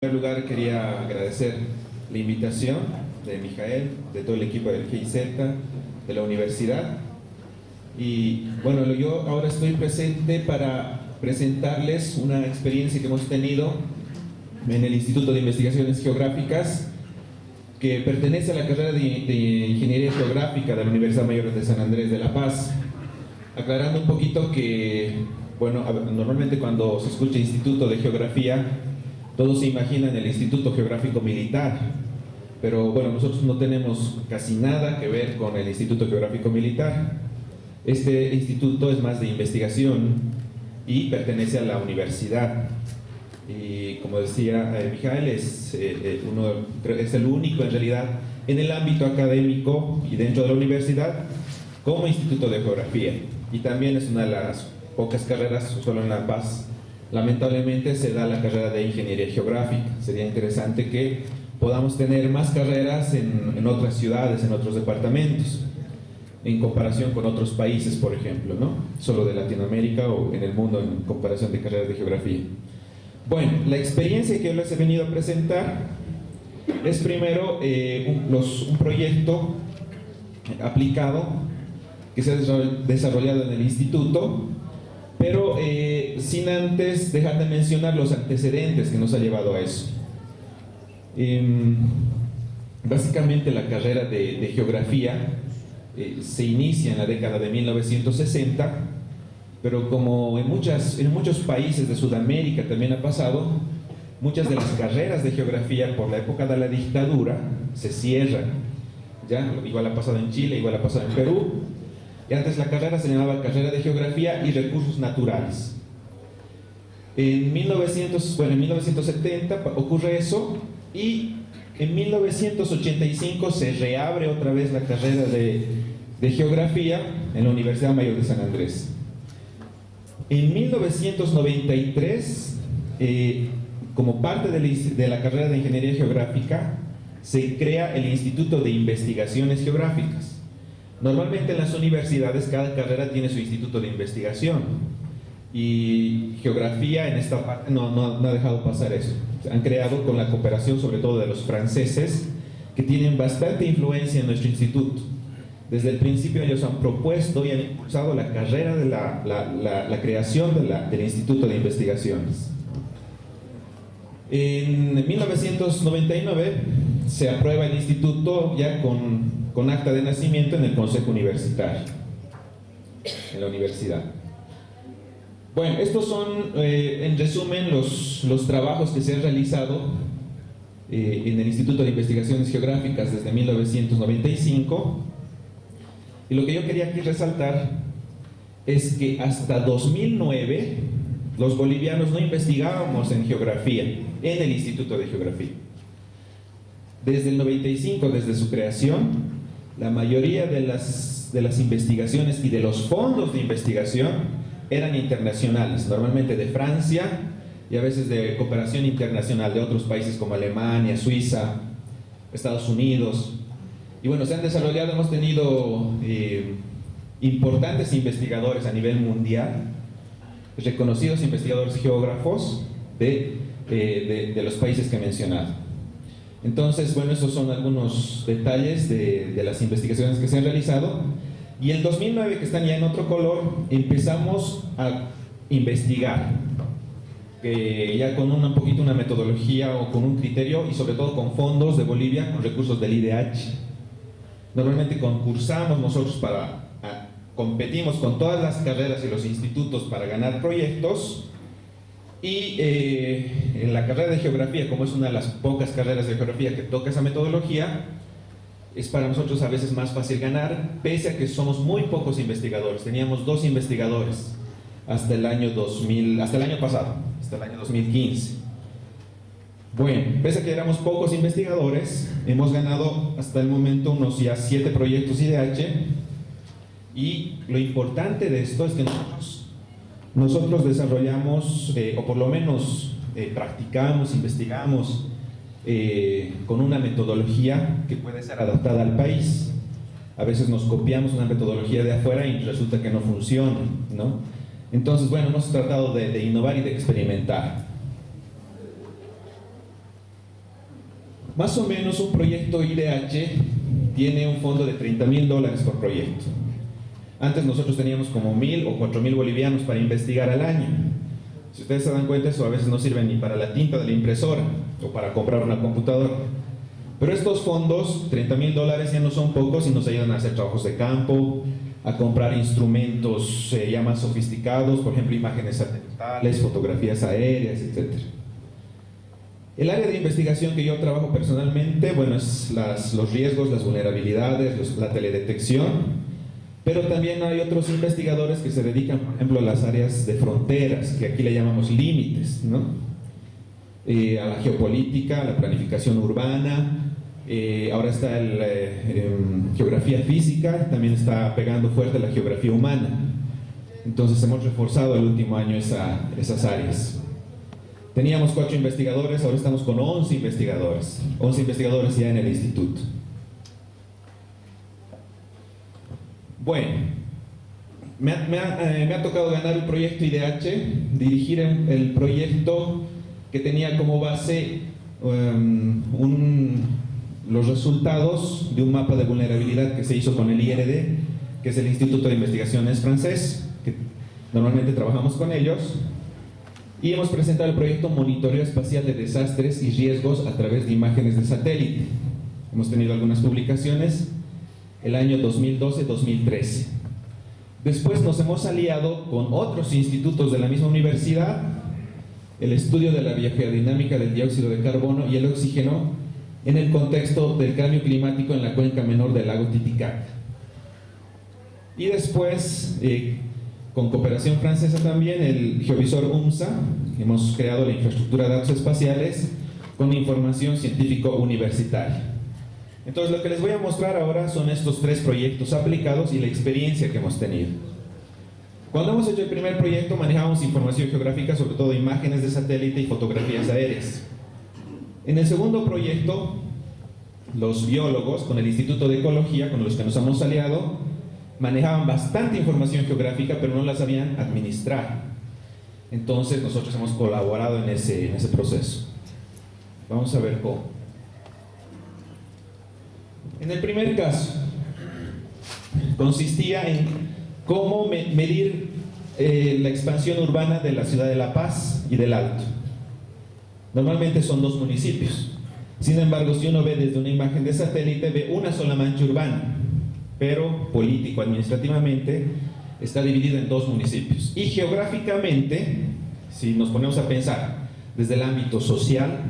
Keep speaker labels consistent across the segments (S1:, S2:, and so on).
S1: En primer lugar, quería agradecer la invitación de Mijael, de todo el equipo del GIZ, de la universidad. Y bueno, yo ahora estoy presente para presentarles una experiencia que hemos tenido en el Instituto de Investigaciones Geográficas, que pertenece a la carrera de Ingeniería Geográfica de la Universidad Mayor de San Andrés de La Paz. Aclarando un poquito que, bueno, normalmente cuando se escucha Instituto de Geografía, todos se imaginan el Instituto Geográfico Militar, pero bueno, nosotros no tenemos casi nada que ver con el Instituto Geográfico Militar. Este instituto es más de investigación y pertenece a la universidad. Y como decía Mijael, es el único en realidad en el ámbito académico y dentro de la universidad como Instituto de Geografía. Y también es una de las pocas carreras, solo en La Paz, lamentablemente se da la carrera de Ingeniería Geográfica. Sería interesante que podamos tener más carreras en otras ciudades, en otros departamentos, en comparación con otros países, por ejemplo, ¿no? Solo de Latinoamérica o en el mundo en comparación de carreras de geografía. Bueno, la experiencia que yo les he venido a presentar es primero un proyecto aplicado que se ha desarrollado en el instituto, pero sin antes dejar de mencionar los antecedentes que nos ha llevado a eso. Básicamente la carrera de geografía se inicia en la década de 1960, pero como en muchos países de Sudamérica también ha pasado, muchas de las carreras de geografía por la época de la dictadura se cierran. ¿Ya? Igual ha pasado en Chile, igual ha pasado en Perú. Y antes la carrera se llamaba Carrera de Geografía y Recursos Naturales. En 1970 ocurre eso y en 1985 se reabre otra vez la carrera de Geografía en la Universidad Mayor de San Andrés. En 1993, como parte de la carrera de Ingeniería Geográfica, se crea el Instituto de Investigaciones Geográficas. Normalmente en las universidades cada carrera tiene su instituto de investigación y geografía en esta parte no ha dejado pasar eso. Han creado con la cooperación sobre todo de los franceses, que tienen bastante influencia en nuestro instituto. Desde el principio ellos han propuesto y han impulsado la carrera de la creación del Instituto de Investigaciones. En 1999 se aprueba el instituto ya con acta de nacimiento en el Consejo Universitario, en la universidad. Bueno, estos son en resumen los trabajos que se han realizado en el Instituto de Investigaciones Geográficas desde 1995. Y lo que yo quería aquí resaltar es que hasta 2009 los bolivianos no investigábamos en geografía en el Instituto de Geografía. Desde el 95, desde su creación, la mayoría de las investigaciones y de los fondos de investigación eran internacionales, normalmente de Francia y a veces de cooperación internacional de otros países como Alemania, Suiza, Estados Unidos. Y bueno, se han desarrollado, hemos tenido importantes investigadores a nivel mundial, reconocidos investigadores geógrafos de los países que he mencionado. Entonces, bueno, estos son algunos detalles de las investigaciones que se han realizado. Y el 2009, que están ya en otro color, empezamos a investigar, ya con un poquito una metodología o con un criterio y sobre todo con fondos de Bolivia, con recursos del IDH. Normalmente concursamos nosotros competimos con todas las carreras y los institutos para ganar proyectos. Y en la carrera de geografía, como es una de las pocas carreras de geografía que toca esa metodología, es para nosotros a veces más fácil ganar, pese a que somos muy pocos investigadores. Teníamos 2 investigadores hasta el año pasado, hasta el año 2015. Bueno, pese a que éramos pocos investigadores, hemos ganado hasta el momento unos ya 7 proyectos IDH. Y lo importante de esto es que nosotros desarrollamos, o por lo menos practicamos, investigamos con una metodología que puede ser adaptada al país. A veces nos copiamos una metodología de afuera y resulta que no funciona, ¿no? Entonces, bueno, hemos tratado de innovar y de experimentar. Más o menos un proyecto IDH tiene un fondo de $30.000 por proyecto. Antes nosotros teníamos como 1.000 o 4.000 bolivianos para investigar al año. Si ustedes se dan cuenta, eso a veces no sirve ni para la tinta de la impresora o para comprar una computadora. Pero estos fondos, $30.000, ya no son pocos y nos ayudan a hacer trabajos de campo, a comprar instrumentos ya más sofisticados, por ejemplo, imágenes satelitales, fotografías aéreas, etc. El área de investigación que yo trabajo personalmente, bueno, es los riesgos, las vulnerabilidades, la teledetección, pero también hay otros investigadores que se dedican, por ejemplo, a las áreas de fronteras, que aquí le llamamos límites, ¿no? A la geopolítica, a la planificación urbana, ahora está geografía física, también está pegando fuerte la geografía humana. Entonces hemos reforzado el último año esas áreas. Teníamos 4 investigadores, ahora estamos con 11 investigadores. 11 investigadores ya en el instituto. Bueno, me ha tocado ganar el proyecto IDH, dirigir el proyecto que tenía como base los resultados de un mapa de vulnerabilidad que se hizo con el IRD, que es el Instituto de Investigaciones francés, que normalmente trabajamos con ellos, y hemos presentado el proyecto Monitoreo Espacial de Desastres y Riesgos a través de imágenes de satélite. Hemos tenido algunas publicaciones el año 2012-2013. Después nos hemos aliado con otros institutos de la misma universidad, el estudio de la biogeodinámica del dióxido de carbono y el oxígeno en el contexto del cambio climático en la cuenca menor del lago Titicaca. Y después, con cooperación francesa también, el Geovisor UMSA, hemos creado la infraestructura de datos espaciales con información científico universitaria. Entonces lo que les voy a mostrar ahora son estos 3 proyectos aplicados y la experiencia que hemos tenido. Cuando hemos hecho el primer proyecto manejábamos información geográfica, sobre todo imágenes de satélite y fotografías aéreas. En el segundo proyecto, los biólogos con el Instituto de Ecología, con los que nos hemos aliado, manejaban bastante información geográfica, pero no la sabían administrar. Entonces nosotros hemos colaborado en ese proceso. Vamos a ver cómo. En el primer caso, consistía en cómo medir la expansión urbana de la ciudad de La Paz y del Alto. Normalmente son 2 municipios. Sin embargo, si uno ve desde una imagen de satélite, ve una sola mancha urbana, pero político-administrativamente está dividido en 2 municipios. Y geográficamente, si nos ponemos a pensar desde el ámbito social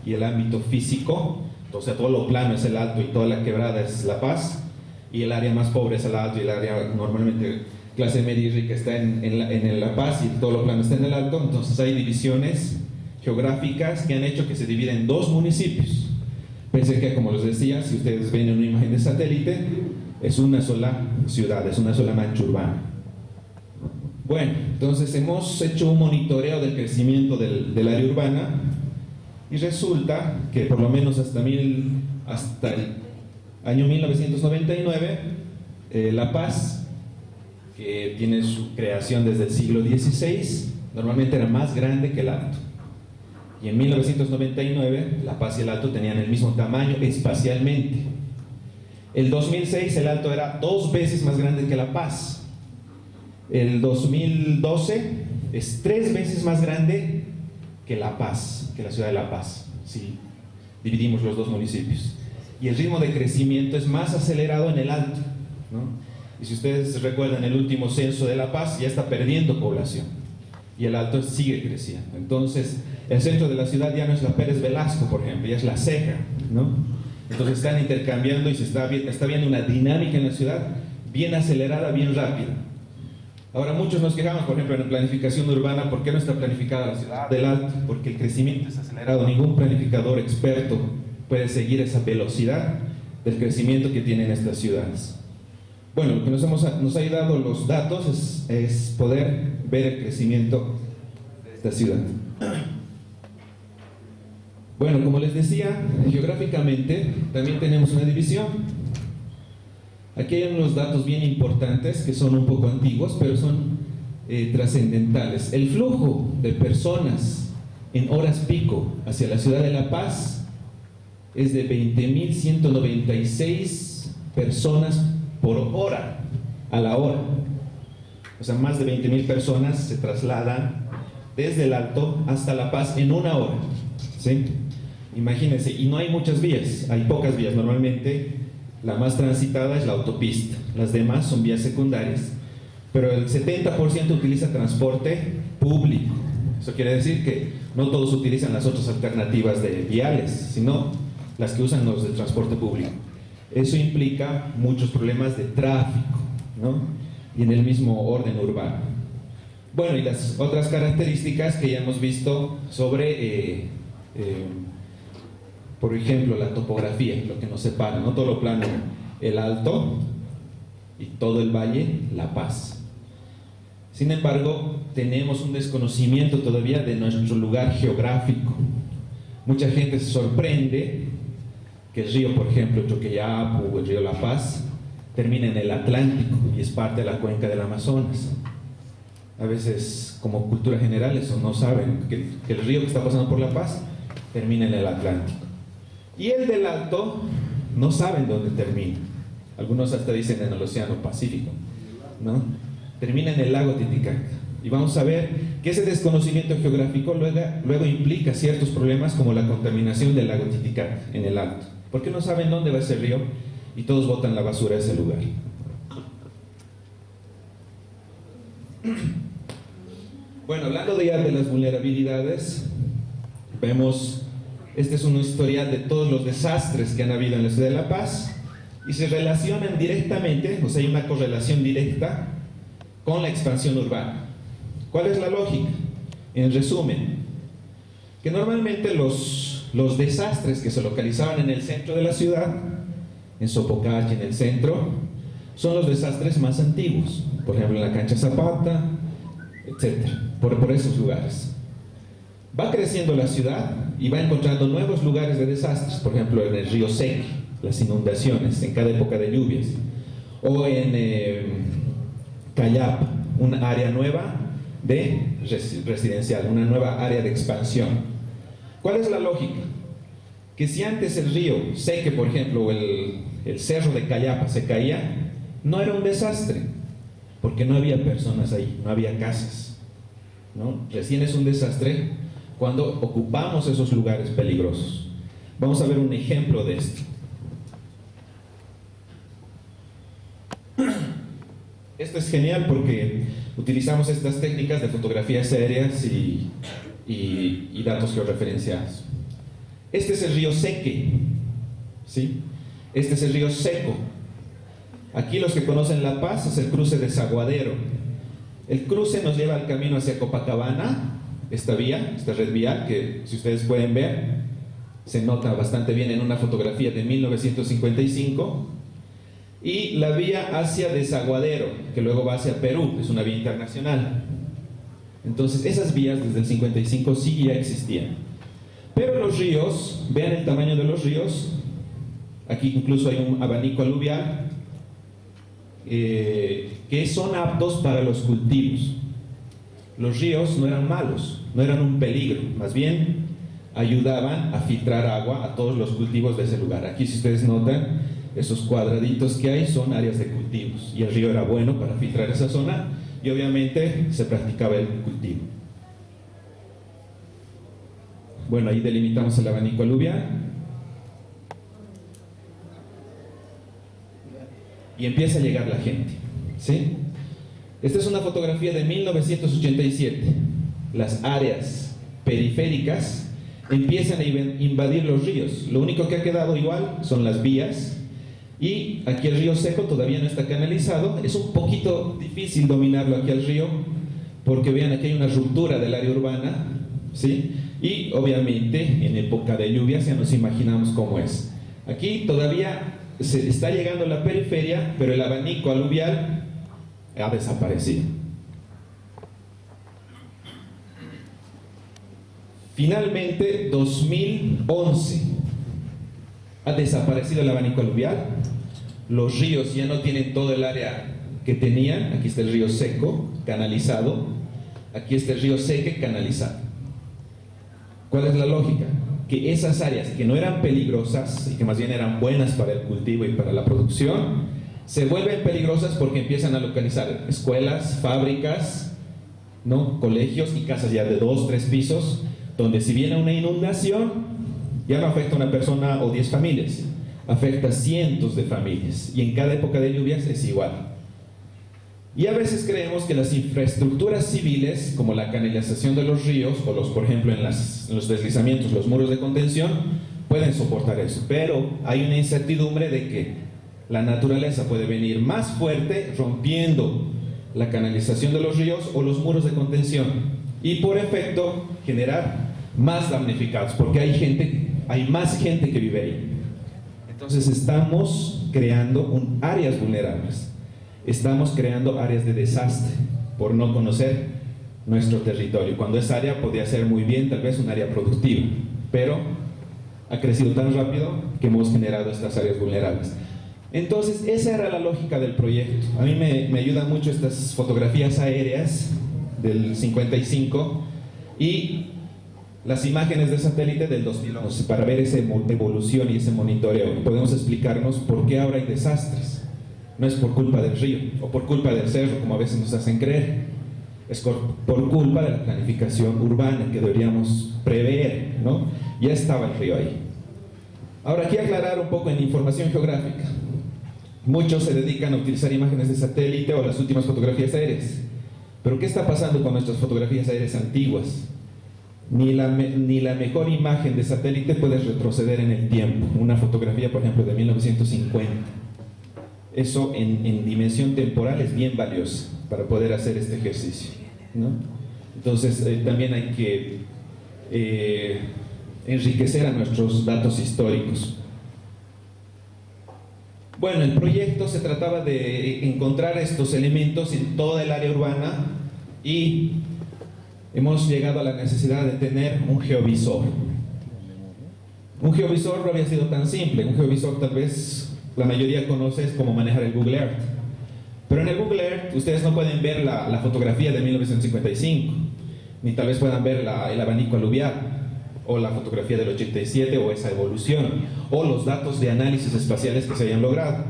S1: y el ámbito físico, o sea, todo lo plano es el Alto y toda la quebrada es La Paz, y el área más pobre es el Alto y el área normalmente clase media y rica está en La Paz y todo lo plano está en el Alto. Entonces hay divisiones geográficas que han hecho que se divida en 2 municipios. Pensé que, como les decía, si ustedes ven en una imagen de satélite, es una sola ciudad, es una sola mancha urbana. Bueno, entonces hemos hecho un monitoreo del crecimiento del área urbana y resulta que por lo menos hasta el año 1999, La Paz, que tiene su creación desde el siglo XVI, normalmente era más grande que el Alto. Y en 1999, La Paz y el Alto tenían el mismo tamaño espacialmente. El 2006, el Alto era 2 veces más grande que La Paz. El 2012 es 3 veces más grande que La Paz, que la ciudad de La Paz. Sí, dividimos los 2 municipios. Y el ritmo de crecimiento es más acelerado en el Alto, ¿no? Y si ustedes recuerdan, el último censo de La Paz ya está perdiendo población y el Alto sigue creciendo. Entonces el centro de la ciudad ya no es la Pérez Velasco, por ejemplo, ya es La Ceja, ¿no? Entonces están intercambiando y se está viendo una dinámica en la ciudad bien acelerada, bien rápida. Ahora muchos nos quejamos, por ejemplo, en la planificación urbana, ¿por qué no está planificada la ciudad del Alto? Porque el crecimiento es acelerado, ningún planificador experto puede seguir esa velocidad del crecimiento que tienen estas ciudades. Bueno, lo que nos ha ayudado los datos es poder ver el crecimiento de esta ciudad. Bueno, como les decía, geográficamente también tenemos una división. Aquí hay unos datos bien importantes que son un poco antiguos, pero son trascendentales. El flujo de personas en horas pico hacia la ciudad de La Paz es de 20.196 personas por hora, a la hora. O sea, más de 20.000 personas se trasladan desde el Alto hasta La Paz en una hora, ¿sí? Imagínense, y no hay muchas vías, hay pocas vías. Normalmente la más transitada es la autopista, las demás son vías secundarias, pero el 70% utiliza transporte público. Eso quiere decir que no todos utilizan las otras alternativas de viales, sino las que usan los de transporte público. Eso implica muchos problemas de tráfico, ¿no? Y en el mismo orden urbano. Bueno, y las otras características que ya hemos visto sobre, por ejemplo, la topografía, lo que nos separa, ¿no? Todo lo plano, el Alto, y todo el valle, La Paz. Sin embargo, tenemos un desconocimiento todavía de nuestro lugar geográfico. Mucha gente se sorprende que el río, por ejemplo, Choqueyapu o el río La Paz, termina en el Atlántico y es parte de la cuenca del Amazonas. A veces, como cultura general, eso no saben, que el río que está pasando por La Paz termina en el Atlántico. Y el del Alto, no saben dónde termina. Algunos hasta dicen en el Océano Pacífico, ¿no? Termina en el lago Titicaca. Y vamos a ver que ese desconocimiento geográfico luego implica ciertos problemas como la contaminación del lago Titicaca en el Alto. Porque no saben dónde va ese río y todos botan la basura a ese lugar. Bueno, hablando ya de las vulnerabilidades, vemos, este es un historial de todos los desastres que han habido en la ciudad de La Paz y se relacionan directamente, o sea, hay una correlación directa con la expansión urbana. ¿Cuál es la lógica? En resumen, que normalmente los desastres que se localizaban en el centro de la ciudad, en Sopocachi, en el centro, son los desastres más antiguos, por ejemplo en la cancha Zapata, etc. Por esos lugares. Va creciendo la ciudad y va encontrando nuevos lugares de desastres, por ejemplo en el río Sequi, las inundaciones en cada época de lluvias, o en Callapa, una área nueva de residencial, una nueva área de expansión. ¿Cuál es la lógica? Que si antes el río Seque, por ejemplo, o el cerro de Callapa se caía, no era un desastre, porque no había personas ahí, no había casas, ¿no? Recién es un desastre cuando ocupamos esos lugares peligrosos. Vamos a ver un ejemplo de esto. Esto es genial porque utilizamos estas técnicas de fotografías aéreas y datos georreferenciados. Este es el río Seque, ¿sí? Este es el río Seco. Aquí los que conocen La Paz es el cruce de Saguadero. El cruce nos lleva al camino hacia Copacabana, esta vía, esta red vial, que si ustedes pueden ver, se nota bastante bien en una fotografía de 1955. Y la vía hacia Desaguadero, que luego va hacia Perú, es una vía internacional. Entonces esas vías desde el 55 sí ya existían. Pero los ríos, vean el tamaño de los ríos, aquí incluso hay un abanico aluvial, que son aptos para los cultivos. Los ríos no eran malos, no eran un peligro, más bien ayudaban a filtrar agua a todos los cultivos de ese lugar. Aquí, si ustedes notan, esos cuadraditos que hay son áreas de cultivos y el río era bueno para filtrar esa zona y obviamente se practicaba el cultivo. Bueno, ahí delimitamos el abanico aluvial y empieza a llegar la gente, ¿sí? Esta es una fotografía de 1987. Las áreas periféricas empiezan a invadir los ríos. Lo único que ha quedado igual son las vías. Y aquí el río Seco todavía no está canalizado. Es un poquito difícil dominarlo aquí al río, porque vean, aquí hay una ruptura del área urbana, ¿sí? Y obviamente en época de lluvias ya nos imaginamos cómo es. Aquí todavía se está llegando a la periferia, pero el abanico aluvial ha desaparecido. Finalmente, 2011, ha desaparecido el abanico aluvial. Los ríos ya no tienen todo el área que tenían. Aquí está el río Seco, canalizado. Aquí está el río Seque, canalizado. ¿Cuál es la lógica? que esas áreas que no eran peligrosas y que más bien eran buenas para el cultivo y para la producción, se vuelven peligrosas porque empiezan a localizar escuelas, fábricas, ¿no? Colegios y casas ya de 2, 3 pisos, donde si viene una inundación, ya no afecta a una persona o 10 familias, afecta a cientos de familias, y en cada época de lluvias es igual. Y a veces creemos que las infraestructuras civiles, como la canalización de los ríos, o por ejemplo en los deslizamientos, los muros de contención, pueden soportar eso, pero hay una incertidumbre de que la naturaleza puede venir más fuerte rompiendo la canalización de los ríos o los muros de contención, y por efecto generar más damnificados, porque hay más gente que vive ahí. Entonces estamos creando áreas vulnerables, estamos creando áreas de desastre por no conocer nuestro territorio, cuando esa área podría ser muy bien tal vez un área productiva, pero ha crecido tan rápido que hemos generado estas áreas vulnerables. Entonces esa era la lógica del proyecto. A mí me ayudan mucho estas fotografías aéreas del 55 y las imágenes de satélite del 2011 para ver esa evolución y ese monitoreo. Podemos explicarnos por qué ahora hay desastres. No es por culpa del río o por culpa del cerro, como a veces nos hacen creer. Es por culpa de la planificación urbana que deberíamos prever, ¿no? Ya estaba el río ahí. Ahora, aquí aclarar un poco en información geográfica. Muchos se dedican a utilizar imágenes de satélite o las últimas fotografías aéreas. Pero ¿qué está pasando con nuestras fotografías aéreas antiguas? Ni la mejor imagen de satélite puede retroceder en el tiempo. Una fotografía, por ejemplo, de 1950. Eso en dimensión temporal es bien valioso para poder hacer este ejercicio, ¿no? Entonces también hay que enriquecer a nuestros datos históricos. Bueno, el proyecto se trataba de encontrar estos elementos en toda el área urbana y hemos llegado a la necesidad de tener un geovisor. Un geovisor no había sido tan simple. Un geovisor tal vez la mayoría conoce es cómo manejar el Google Earth. Pero en el Google Earth ustedes no pueden ver la fotografía de 1955, ni tal vez puedan ver el abanico aluvial, o la fotografía del 87, o esa evolución, o los datos de análisis espaciales que se hayan logrado.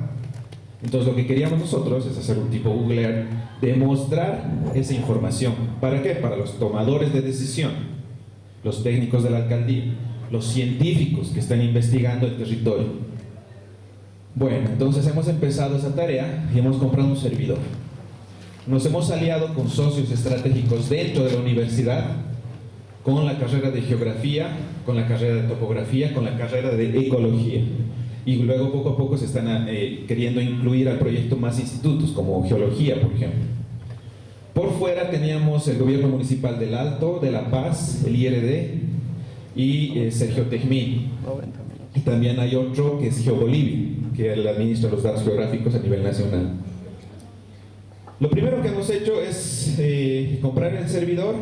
S1: Entonces lo que queríamos nosotros es hacer un tipo Google Earth, demostrar esa información. ¿Para qué? Para los tomadores de decisión, los técnicos de la alcaldía, los científicos que están investigando el territorio. Bueno, entonces hemos empezado esa tarea y hemos comprado un servidor. Nos hemos aliado con socios estratégicos dentro de la universidad, con la carrera de geografía, con la carrera de topografía, con la carrera de ecología. Y luego poco a poco se están queriendo incluir al proyecto más institutos, como geología, por ejemplo. Por fuera teníamos el gobierno municipal del Alto, de La Paz, el IRD y Sergio Tejmín. Y también hay otro que es GeoBolivia, que él administra los datos geográficos a nivel nacional. Lo primero que hemos hecho es comprar el servidor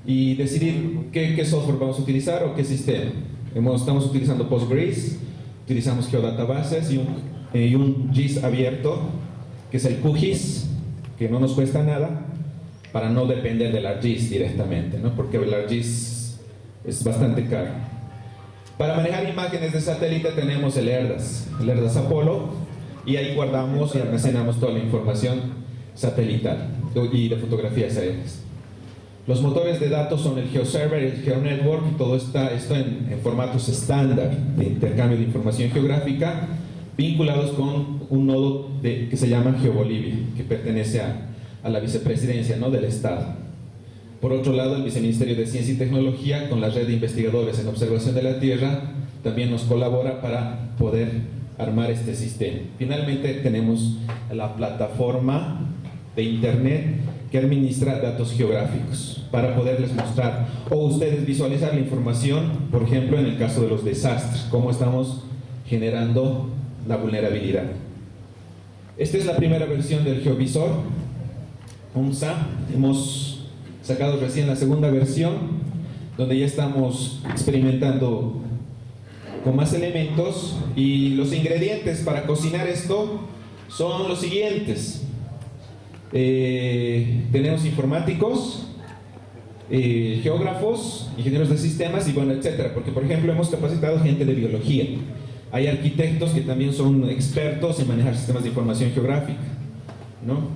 S1: y decidir qué software vamos a utilizar o qué sistema. Estamos utilizando Postgres, utilizamos Geodatabases y un GIS abierto, que es el QGIS, que no nos cuesta nada, para no depender del ArcGIS directamente, ¿no? Porque el ArcGIS es bastante caro. Para manejar imágenes de satélite tenemos el ERDAS Apollo, y ahí guardamos y almacenamos toda la información satelital y de fotografías aéreas. Los motores de datos son el GeoServer, el GeoNetwork, y todo esto en formatos estándar de intercambio de información geográfica, vinculados con un nodo que se llama GeoBolivia, que pertenece a la vicepresidencia, ¿no?, del Estado. Por otro lado, el Viceministerio de Ciencia y Tecnología, con la red de investigadores en observación de la Tierra, también nos colabora para poder armar este sistema. Finalmente tenemos la plataforma de internet que administra datos geográficos para poderles mostrar o ustedes visualizar la información, por ejemplo en el caso de los desastres, cómo estamos generando la vulnerabilidad. Esta es la primera versión del GeoVisor UNSA. Hemos sacado recién la segunda versión, donde ya estamos experimentando con más elementos, y los ingredientes para cocinar esto son los siguientes. Tenemos informáticos, geógrafos, ingenieros de sistemas y bueno, etcétera, porque por ejemplo hemos capacitado gente de biología, hay arquitectos que también son expertos en manejar sistemas de información geográfica, ¿no?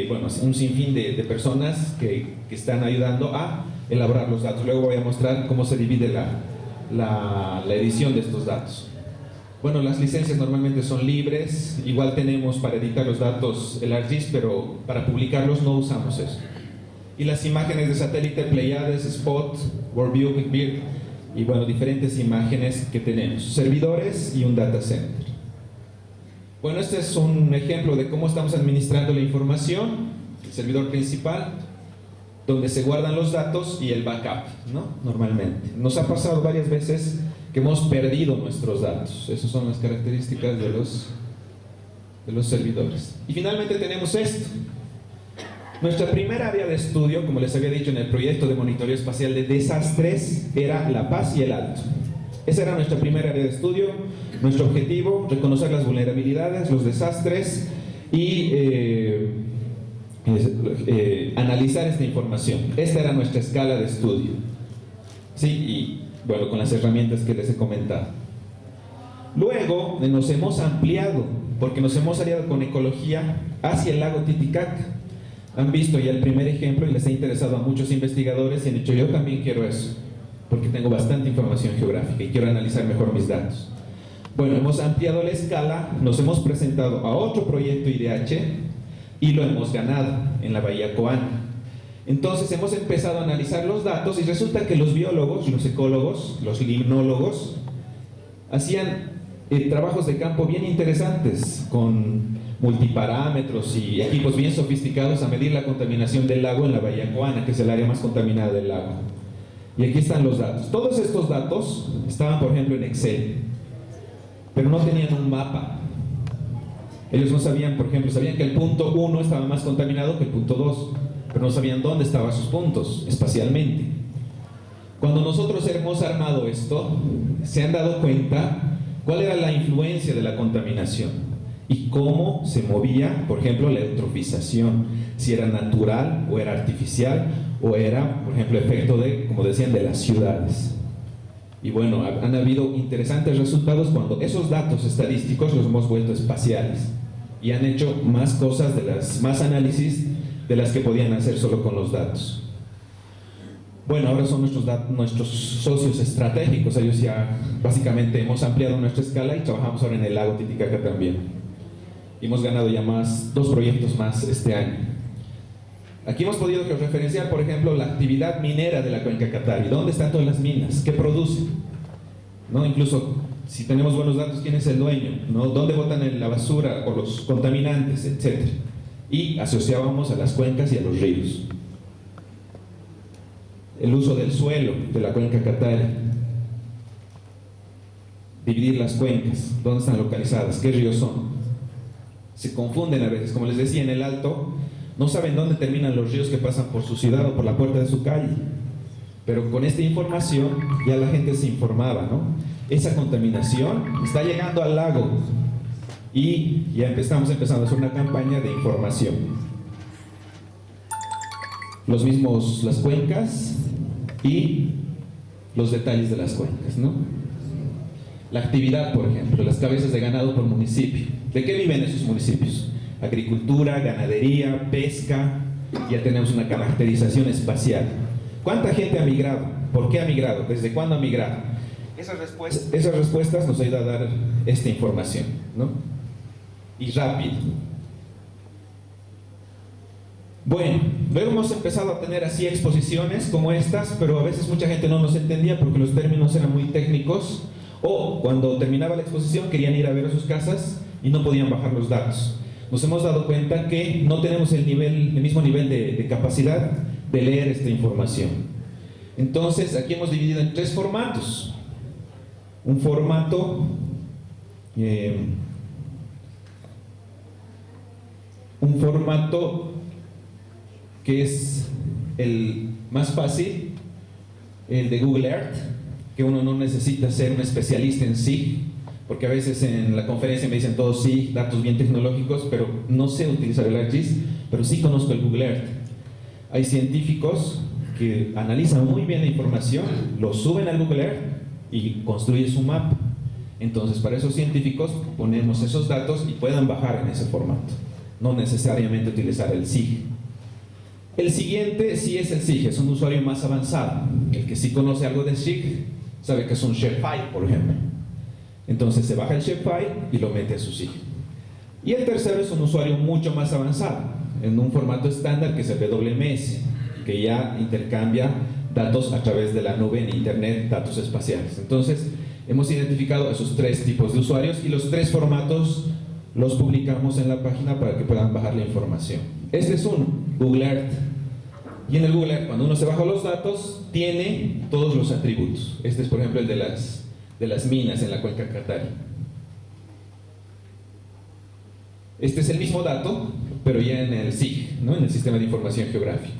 S1: Bueno, un sinfín de personas que están ayudando a elaborar los datos. Luego voy a mostrar cómo se divide la edición de estos datos. Bueno, las licencias normalmente son libres, igual tenemos para editar los datos el ArcGIS, pero para publicarlos no usamos eso. Y las imágenes de satélite, Pleiades, Spot, WorldView, QuickView, y bueno, diferentes imágenes que tenemos, servidores y un data center. Bueno, este es un ejemplo de cómo estamos administrando la información, el servidor principal, donde se guardan los datos y el backup, ¿no? Normalmente. Nos ha pasado varias veces que hemos perdido nuestros datos. Esas son las características de los servidores. Y finalmente tenemos esto. Nuestra primera área de estudio, como les había dicho en el proyecto de monitoreo espacial de desastres, era La Paz y el Alto. Esa era nuestra primera área de estudio. Nuestro objetivo, reconocer las vulnerabilidades, los desastres y analizar esta información. Esta era nuestra escala de estudio. Sí, y bueno, con las herramientas que les he comentado. Luego nos hemos ampliado, porque nos hemos aliado con ecología hacia el lago Titicaca. Han visto ya el primer ejemplo y les ha interesado a muchos investigadores y han dicho, yo también quiero eso, porque tengo bastante información geográfica y quiero analizar mejor mis datos. Bueno, hemos ampliado la escala, nos hemos presentado a otro proyecto IDH y lo hemos ganado en la Bahía Coana. Entonces hemos empezado a analizar los datos y resulta que los biólogos, los ecólogos, los limnólogos hacían trabajos de campo bien interesantes con multiparámetros y equipos bien sofisticados a medir la contaminación del lago en la Bahía Coana, que es el área más contaminada del lago. Y aquí están los datos. Todos estos datos estaban, por ejemplo, en Excel, pero no tenían un mapa. Ellos no sabían, por ejemplo, sabían que el punto 1 estaba más contaminado que el punto 2, pero no sabían dónde estaban sus puntos espacialmente. Cuando nosotros hemos armado esto, se han dado cuenta cuál era la influencia de la contaminación y cómo se movía, por ejemplo, la eutrofización, si era natural o era artificial o era, por ejemplo, efecto de, como decían, de las ciudades. Y bueno, han habido interesantes resultados cuando esos datos estadísticos los hemos vuelto espaciales y han hecho más cosas, más análisis de las que podían hacer solo con los datos. Bueno, ahora son nuestros socios estratégicos. Ellos ya básicamente hemos ampliado nuestra escala y trabajamos ahora en el lago Titicaca también. Y hemos ganado ya 2 proyectos más este año. Aquí hemos podido referenciar, por ejemplo, la actividad minera de la cuenca Catarí. ¿Dónde están todas las minas? ¿Qué producen? ¿No? Incluso si tenemos buenos datos, ¿quién es el dueño? ¿No? ¿Dónde botan la basura o los contaminantes, etcétera? Y asociábamos a las cuencas y a los ríos. El uso del suelo de la cuenca Catarí. Dividir las cuencas, dónde están localizadas, qué ríos son. Se confunden a veces, como les decía, en el Alto no saben dónde terminan los ríos que pasan por su ciudad o por la puerta de su calle, pero con esta información ya la gente se informaba, ¿no? Esa contaminación está llegando al lago y ya estamos empezando a hacer una campaña de información. Las cuencas y los detalles de las cuencas, ¿no? La actividad, por ejemplo, las cabezas de ganado por municipio. ¿De qué viven esos municipios? Agricultura, ganadería, pesca. Ya tenemos una caracterización espacial. ¿Cuánta gente ha migrado? ¿Por qué ha migrado? ¿Desde cuándo ha migrado? Esas respuestas nos ayudan a dar esta información, ¿no? Y rápido. Bueno, luego hemos empezado a tener así exposiciones como estas, pero a veces mucha gente no nos entendía porque los términos eran muy técnicos, o cuando terminaba la exposición querían ir a ver a sus casas y no podían bajar los datos. Nos hemos dado cuenta que no tenemos el mismo nivel de capacidad de leer esta información. Entonces, aquí hemos dividido en 3 formatos. Un formato que es el más fácil, el de Google Earth, que uno no necesita ser un especialista en SIG, porque a veces en la conferencia me dicen todos SIG, datos bien tecnológicos, pero no sé utilizar el ArcGIS, pero sí conozco el Google Earth. Hay científicos que analiza muy bien la información, lo suben al Google Earth y construye su mapa. Entonces, para esos científicos ponemos esos datos y puedan bajar en ese formato, no necesariamente utilizar el SIG. El siguiente sí es el SIG, es un usuario más avanzado. El que sí conoce algo de SIG sabe que es un shapefile, por ejemplo. Entonces se baja el shapefile y lo mete a su SIG. Y el tercero es un usuario mucho más avanzado, en un formato estándar que es el WMS, que ya intercambia datos a través de la nube en internet, datos espaciales. Entonces hemos identificado esos tres tipos de usuarios y los tres formatos los publicamos en la página para que puedan bajar la información. Este es un Google Earth. Y en el Google Earth, cuando uno se baja los datos, tiene todos los atributos. Este es, por ejemplo, el de las minas en la cuenca Qatari. Este es el mismo dato, pero ya en el SIG, ¿no? En el Sistema de Información Geográfica.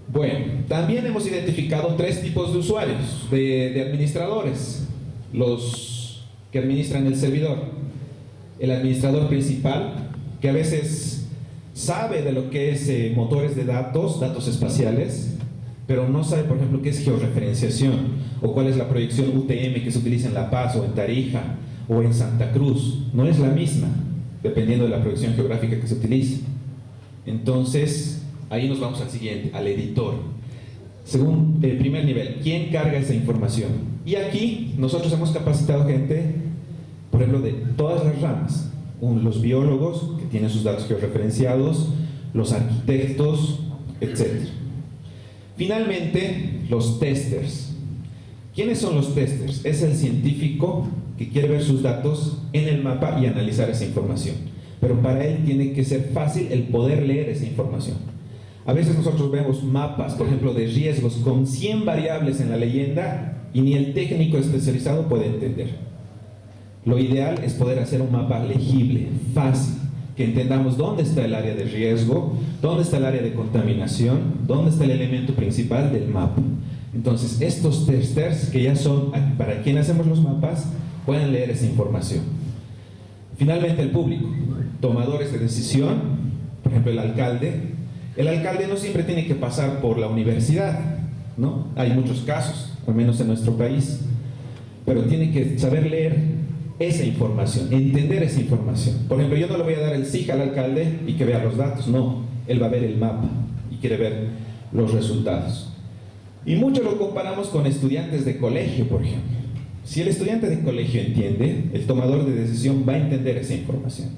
S1: Bueno, también hemos identificado tres tipos de usuarios, de administradores. Los que administran el servidor. El administrador principal, que a veces sabe de lo que es motores de datos, datos espaciales, pero no sabe, por ejemplo, qué es georreferenciación o cuál es la proyección UTM que se utiliza en La Paz o en Tarija o en Santa Cruz. No es la misma, dependiendo de la proyección geográfica que se utilice. Entonces, ahí nos vamos al siguiente, al editor. Según el primer nivel, ¿quién carga esa información? Y aquí nosotros hemos capacitado gente, por ejemplo, de todas las ramas. Los biólogos, que tienen sus datos georreferenciados, los arquitectos, etc. Finalmente, los testers. ¿Quiénes son los testers? Es el científico que quiere ver sus datos en el mapa y analizar esa información. Pero para él tiene que ser fácil el poder leer esa información. A veces nosotros vemos mapas, por ejemplo, de riesgos con 100 variables en la leyenda y ni el técnico especializado puede entender. Lo ideal es poder hacer un mapa legible, fácil, que entendamos dónde está el área de riesgo, dónde está el área de contaminación, dónde está el elemento principal del mapa. Entonces, estos testers, que ya son para quien hacemos los mapas, pueden leer esa información. Finalmente, el público, tomadores de decisión, por ejemplo, el alcalde. El alcalde no siempre tiene que pasar por la universidad, ¿no? Hay muchos casos, al menos en nuestro país, pero tiene que saber leer esa información, entender esa información. Por ejemplo, yo no le voy a dar el SIG al alcalde y que vea los datos, no, él va a ver el mapa y quiere ver los resultados. Y mucho lo comparamos con estudiantes de colegio, por ejemplo. Si el estudiante de colegio entiende, el tomador de decisión va a entender esa información.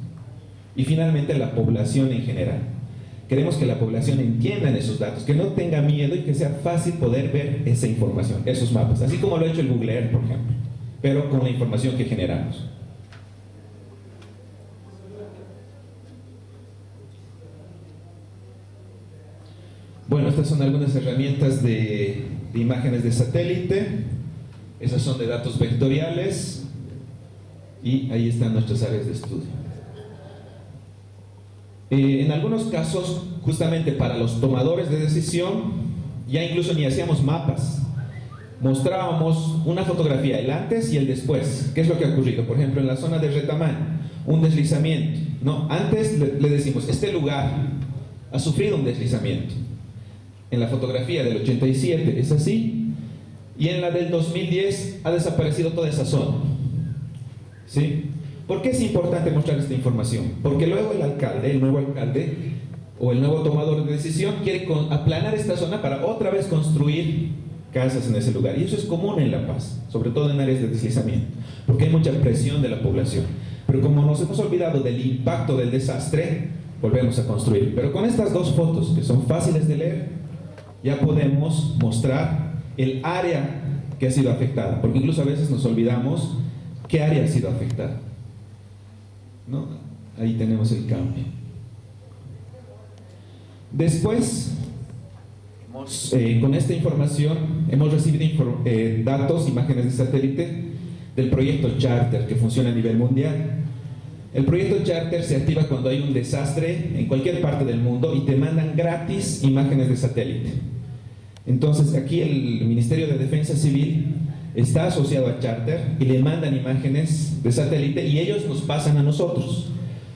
S1: Y finalmente, la población en general. Queremos que la población entienda esos datos, que no tenga miedo y que sea fácil poder ver esa información, esos mapas, así como lo ha hecho el Google Earth, por ejemplo, pero con la información que generamos. Bueno, estas son algunas herramientas de imágenes de satélite. Esas son de datos vectoriales y ahí están nuestras áreas de estudio. En algunos casos, justamente para los tomadores de decisión, ya incluso ni hacíamos mapas. Mostrábamos una fotografía, el antes y el después. ¿Qué es lo que ha ocurrido? Por ejemplo, en la zona de Retamán, un deslizamiento. No, antes le decimos, este lugar ha sufrido un deslizamiento. En la fotografía del 87 es así, y en la del 2010 ha desaparecido toda esa zona. ¿Sí? ¿Por qué es importante mostrar esta información? Porque luego el alcalde, el nuevo alcalde o el nuevo tomador de decisión quiere aplanar esta zona para otra vez construir casas en ese lugar. Y eso es común en La Paz, sobre todo en áreas de deslizamiento, porque hay mucha presión de la población. Pero como nos hemos olvidado del impacto del desastre, volvemos a construir. Pero con estas dos fotos, que son fáciles de leer, ya podemos mostrar el área que ha sido afectada, porque incluso a veces nos olvidamos qué área ha sido afectada, ¿no? Ahí tenemos el cambio. Después, con esta información hemos recibido datos, imágenes de satélite del proyecto Charter, que funciona a nivel mundial. El proyecto Charter se activa cuando hay un desastre en cualquier parte del mundo y te mandan gratis imágenes de satélite. Entonces aquí el Ministerio de Defensa Civil está asociado a Charter y le mandan imágenes de satélite y ellos nos pasan a nosotros.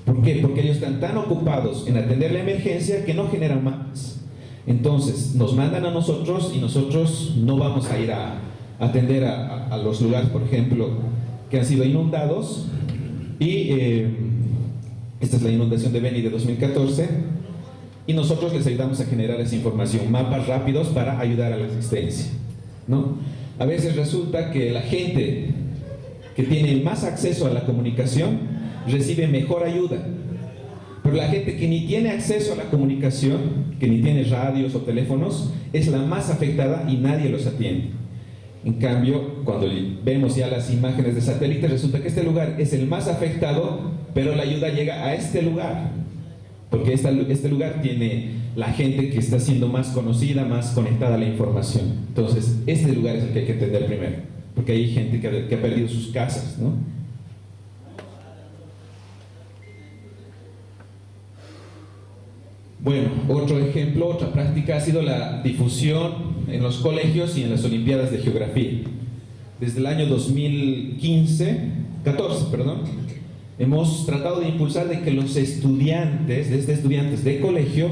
S1: ¿Por qué? Porque ellos están tan ocupados en atender la emergencia que no generan más. Entonces nos mandan a nosotros y nosotros no vamos a ir a atender a los lugares, por ejemplo, que han sido inundados. Y esta es la inundación de Beni de 2014. Y nosotros les ayudamos a generar esa información, mapas rápidos para ayudar a la asistencia, ¿no? A veces resulta que la gente que tiene más acceso a la comunicación recibe mejor ayuda, pero la gente que ni tiene acceso a la comunicación, que ni tiene radios o teléfonos, es la más afectada y nadie los atiende. En cambio, cuando vemos ya las imágenes de satélite, resulta que este lugar es el más afectado, pero la ayuda llega a este lugar, porque este lugar tiene la gente que está siendo más conocida, más conectada a la información. Entonces, este lugar es el que hay que atender primero, porque hay gente que ha perdido sus casas, ¿no? Bueno, otro ejemplo, otra práctica ha sido la difusión en los colegios y en las Olimpiadas de Geografía. Desde el año 14, hemos tratado de impulsar de que los estudiantes, desde estudiantes de colegio,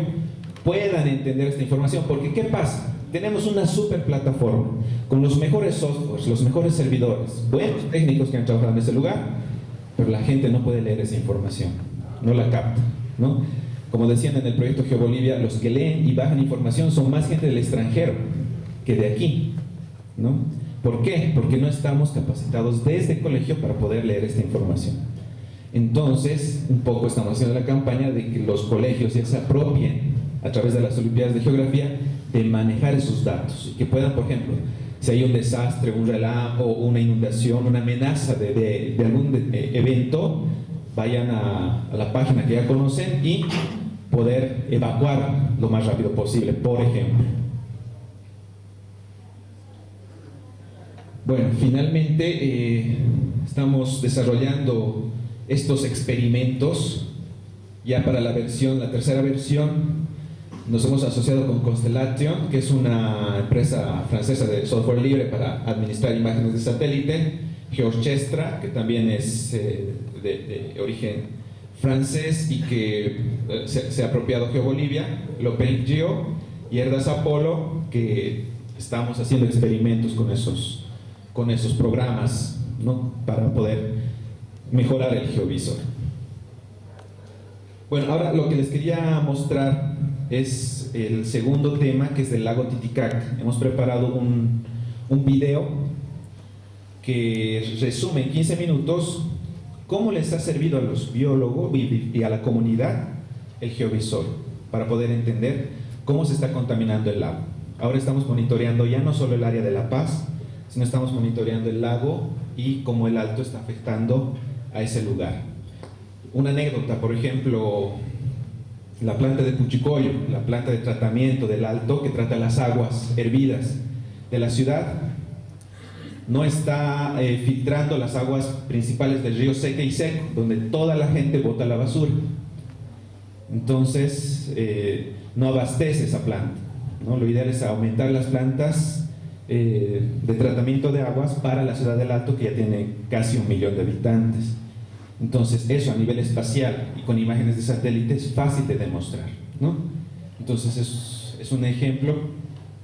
S1: puedan entender esta información. Porque ¿qué pasa? Tenemos una super plataforma con los mejores softwares, los mejores servidores, buenos técnicos que han trabajado en ese lugar, pero la gente no puede leer esa información, no la capta, ¿no? Como decían en el proyecto GeoBolivia, los que leen y bajan información son más gente del extranjero que de aquí, ¿no? ¿Por qué? Porque no estamos capacitados desde el colegio para poder leer esta información. Entonces, un poco estamos haciendo la campaña de que los colegios ya se apropien a través de las Olimpiadas de Geografía de manejar esos datos y que puedan, por ejemplo, si hay un desastre, un relámpago, una inundación, una amenaza de algún evento, vayan a la página que ya conocen y poder evacuar lo más rápido posible, por ejemplo. Bueno, finalmente estamos desarrollando estos experimentos ya para la tercera versión. Nos hemos asociado con Constellation, que es una empresa francesa de software libre para administrar imágenes de satélite, GeoOrchestra, que también es de origen francés y que se ha apropiado GeoBolivia, el OpenGeo, y Erdas Apollo, que estamos haciendo experimentos con esos programas, ¿no? Para poder mejorar el geovisor. Bueno, ahora lo que les quería mostrar es el segundo tema, que es del lago Titicaca. Hemos preparado un video que resume en 15 minutos cómo les ha servido a los biólogos y a la comunidad el geovisor para poder entender cómo se está contaminando el lago. Ahora estamos monitoreando ya no solo el área de La Paz, sino estamos monitoreando el lago y cómo el Alto está afectando a ese lugar. Una anécdota, por ejemplo, la planta de Puchicoyo, la planta de tratamiento del Alto que trata las aguas hervidas de la ciudad, no está filtrando las aguas principales del río Seca y Seco, donde toda la gente bota la basura. Entonces, no abastece esa planta, ¿no? Lo ideal es aumentar las plantas de tratamiento de aguas para la ciudad del Alto, que ya tiene casi 1 millón de habitantes. Entonces, eso a nivel espacial y con imágenes de satélite es fácil de demostrar, ¿no? Entonces, es un ejemplo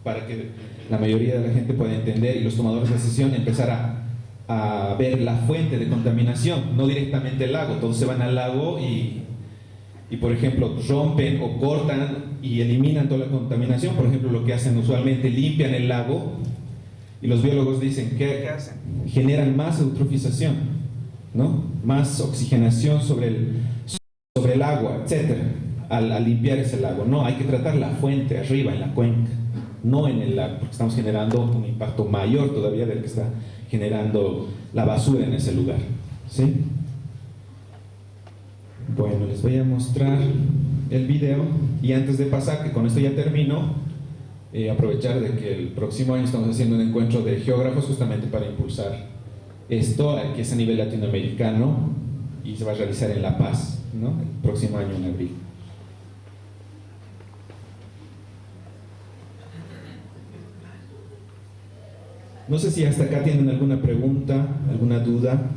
S1: para que la mayoría de la gente pueda entender y los tomadores de decisión empezar a ver la fuente de contaminación, no directamente el lago. Todos se van al lago y por ejemplo, rompen o cortan y eliminan toda la contaminación. Por ejemplo, lo que hacen usualmente, limpian el lago y los biólogos dicen, ¿qué hacen? Generan más eutrofización, ¿no? Más oxigenación sobre el agua, etc. Al limpiar ese lago. No, hay que tratar la fuente arriba, en la cuenca, no en el lago, porque estamos generando un impacto mayor todavía del que está generando la basura en ese lugar, ¿sí? Bueno, les voy a mostrar el video y antes de pasar, que con esto ya termino, aprovechar de que el próximo año estamos haciendo un encuentro de geógrafos justamente para impulsar esto, que es a nivel latinoamericano y se va a realizar en La Paz, ¿no? El próximo año en abril. No sé si hasta acá tienen alguna pregunta, alguna duda.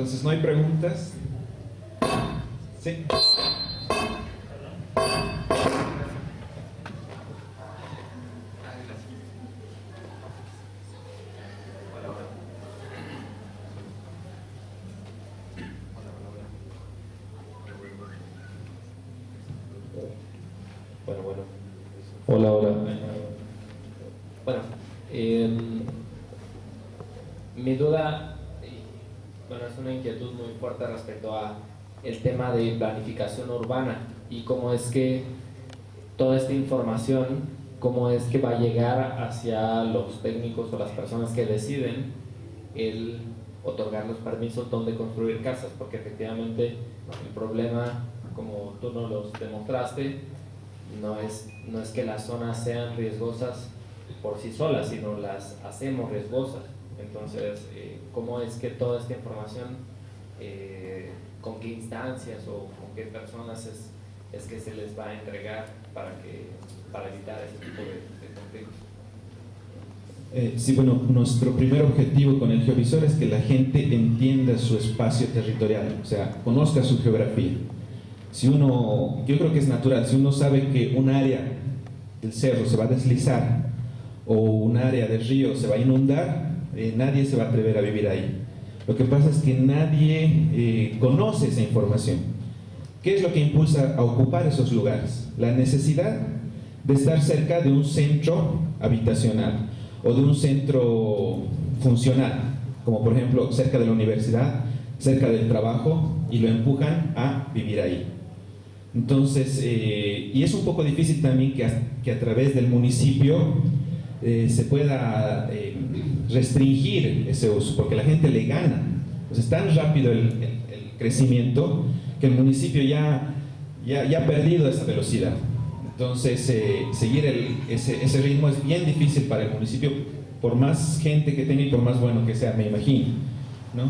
S1: Entonces, ¿no hay preguntas? Sí.
S2: Hola, hola. Bueno, mi duda, bueno, es una inquietud muy fuerte respecto a el tema de planificación urbana y cómo es que toda esta información, cómo es que va a llegar hacia los técnicos o las personas que deciden el otorgar los permisos donde construir casas, porque efectivamente el problema, como tú nos los demostraste, no es que las zonas sean riesgosas por sí solas, sino las hacemos riesgosas. Entonces, ¿cómo es que toda esta información, con qué instancias o con qué personas es que se les va a entregar para evitar ese tipo de conflictos?
S1: Sí, bueno, nuestro primer objetivo con el geovisor es que la gente entienda su espacio territorial, o sea, conozca su geografía. Si uno, yo creo que es natural, si uno sabe que un área del cerro se va a deslizar o un área del río se va a inundar, nadie se va a atrever a vivir ahí. Lo que pasa es que nadie conoce esa información. ¿Qué es lo que impulsa a ocupar esos lugares? La necesidad de estar cerca de un centro habitacional o de un centro funcional, como por ejemplo cerca de la universidad, cerca del trabajo, y lo empujan a vivir ahí. Entonces, y es un poco difícil también que a través del municipio se pueda restringir ese uso, porque la gente le gana. Pues es tan rápido el crecimiento que el municipio ya ha perdido esa velocidad. Entonces, seguir ese ritmo es bien difícil para el municipio, por más gente que tenga y por más bueno que sea, me imagino, ¿no?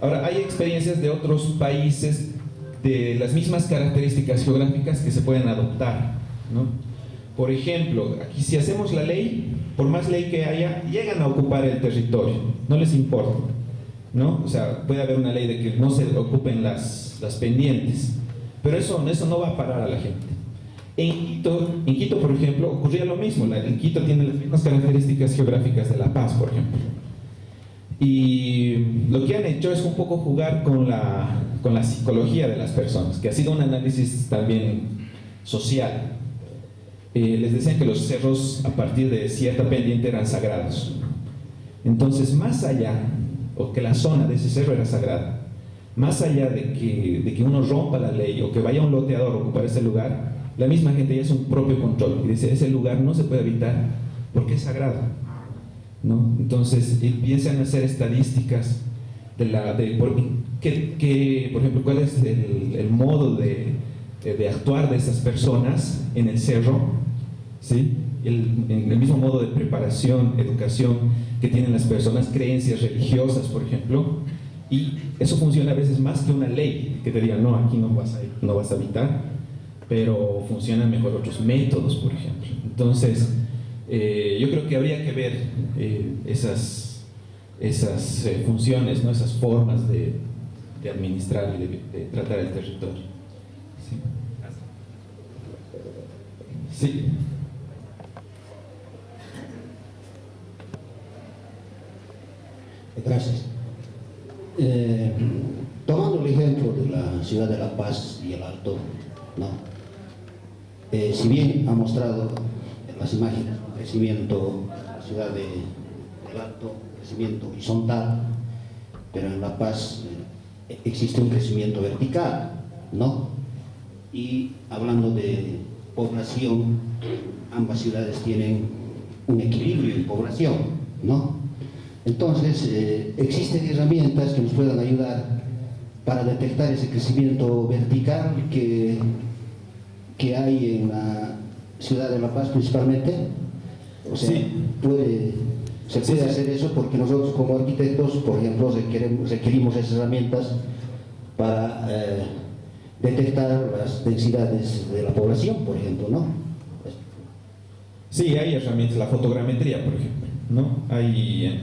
S1: Ahora, hay experiencias de otros países de las mismas características geográficas que se pueden adoptar, ¿no? Por ejemplo, aquí si hacemos la ley, por más ley que haya, llegan a ocupar el territorio, no les importa, ¿no? O sea, puede haber una ley de que no se ocupen las pendientes, pero eso no va a parar a la gente. En Quito, por ejemplo, ocurría lo mismo. En Quito tiene las mismas características geográficas de La Paz, por ejemplo. Y lo que han hecho es un poco jugar con la psicología de las personas, que ha sido un análisis también social. Les decían que los cerros a partir de cierta pendiente eran sagrados. Entonces, más allá, o que la zona de ese cerro era sagrada, más allá de que uno rompa la ley o que vaya un loteador a ocupar ese lugar, la misma gente ya es un propio control y dice, ese lugar no se puede habitar porque es sagrado, ¿no? Entonces empiezan a hacer estadísticas por ejemplo, cuál es el modo de actuar de esas personas en el cerro, ¿sí? El mismo modo de preparación, educación que tienen las personas, creencias religiosas, por ejemplo, y eso funciona a veces más que una ley que te diga, no, aquí no vas a habitar, pero funcionan mejor otros métodos, por ejemplo. Entonces, yo creo que habría que ver esas funciones, ¿no? Esas formas de administrar y de tratar el territorio. Sí. Sí.
S3: Gracias. Tomando el ejemplo de la ciudad de La Paz y el Alto, ¿no? Si bien ha mostrado en las imágenes un crecimiento en la ciudad del Alto, crecimiento horizontal, pero en La Paz existe un crecimiento vertical, ¿no? Y hablando de población, ambas ciudades tienen un equilibrio en población, ¿no? Entonces, existen herramientas que nos puedan ayudar para detectar ese crecimiento vertical que hay en la ciudad de La Paz principalmente. O sea,
S1: sí.
S3: se puede hacer eso porque nosotros como arquitectos, por ejemplo, requerimos esas herramientas para detectar las densidades de la población, por ejemplo, ¿no?
S1: Sí, hay herramientas, la fotogrametría, por ejemplo, ¿no? Hay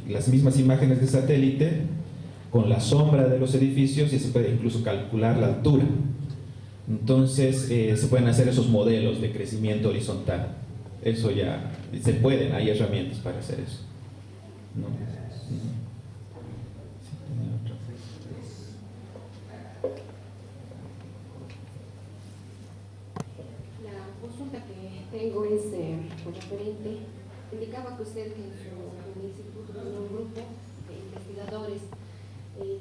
S1: las mismas imágenes de satélite con la sombra de los edificios y se puede incluso calcular la altura. Entonces se pueden hacer esos modelos de crecimiento horizontal. Eso ya se pueden, hay herramientas para hacer eso, ¿no?
S4: La consulta que tengo es por referente. Indicaba que usted en su instituto tiene un grupo de investigadores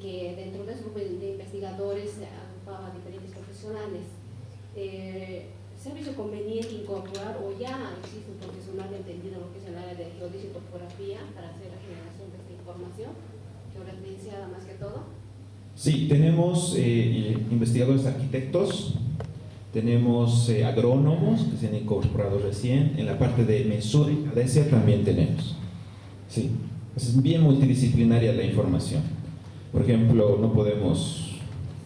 S4: que dentro de ese grupo de investigadores agrupaba diferentes profesionales. ¿Se ha visto conveniente incorporar o ya existe un profesional entendido en lo que es el área de geodesia y topografía para hacer la generación de esta información, georreferenciada más que todo?
S1: Sí, tenemos investigadores arquitectos, tenemos agrónomos que se han incorporado recién, en la parte de mesura y geodesia también tenemos. Sí, es bien multidisciplinaria la información. Por ejemplo, no podemos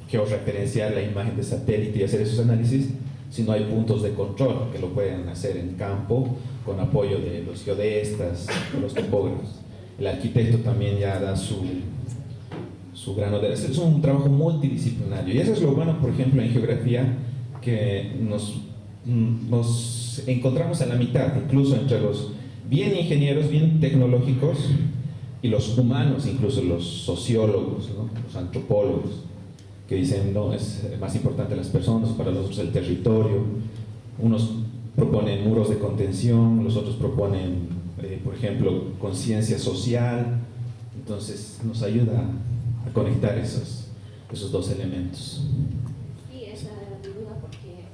S1: georreferenciar la imagen de satélite y hacer esos análisis si no hay puntos de control que lo pueden hacer en campo con apoyo de los geodestas, de los topógrafos. El arquitecto también ya da su grano de... Es un trabajo multidisciplinario y eso es lo bueno, por ejemplo, en geografía, que nos encontramos a la mitad, incluso entre los bien ingenieros, bien tecnológicos y los humanos, incluso los sociólogos, ¿no? Los antropólogos, que dicen, no, es más importante las personas, para los otros el territorio. Unos proponen muros de contención, los otros proponen, por ejemplo, conciencia social. Entonces nos ayuda a conectar esos dos elementos.
S4: Sí, esa era mi duda porque,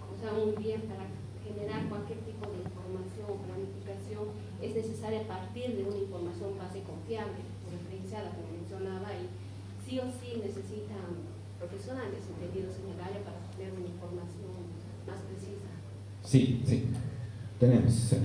S4: o sea, muy bien, para generar cualquier tipo de información o planificación es necesaria partir de una información base confiable, referenciada, como mencionaba, y sí o sí necesitan profesionales entendidos en el área para tener una información más precisa.
S1: Sí, sí, tenemos. Sí.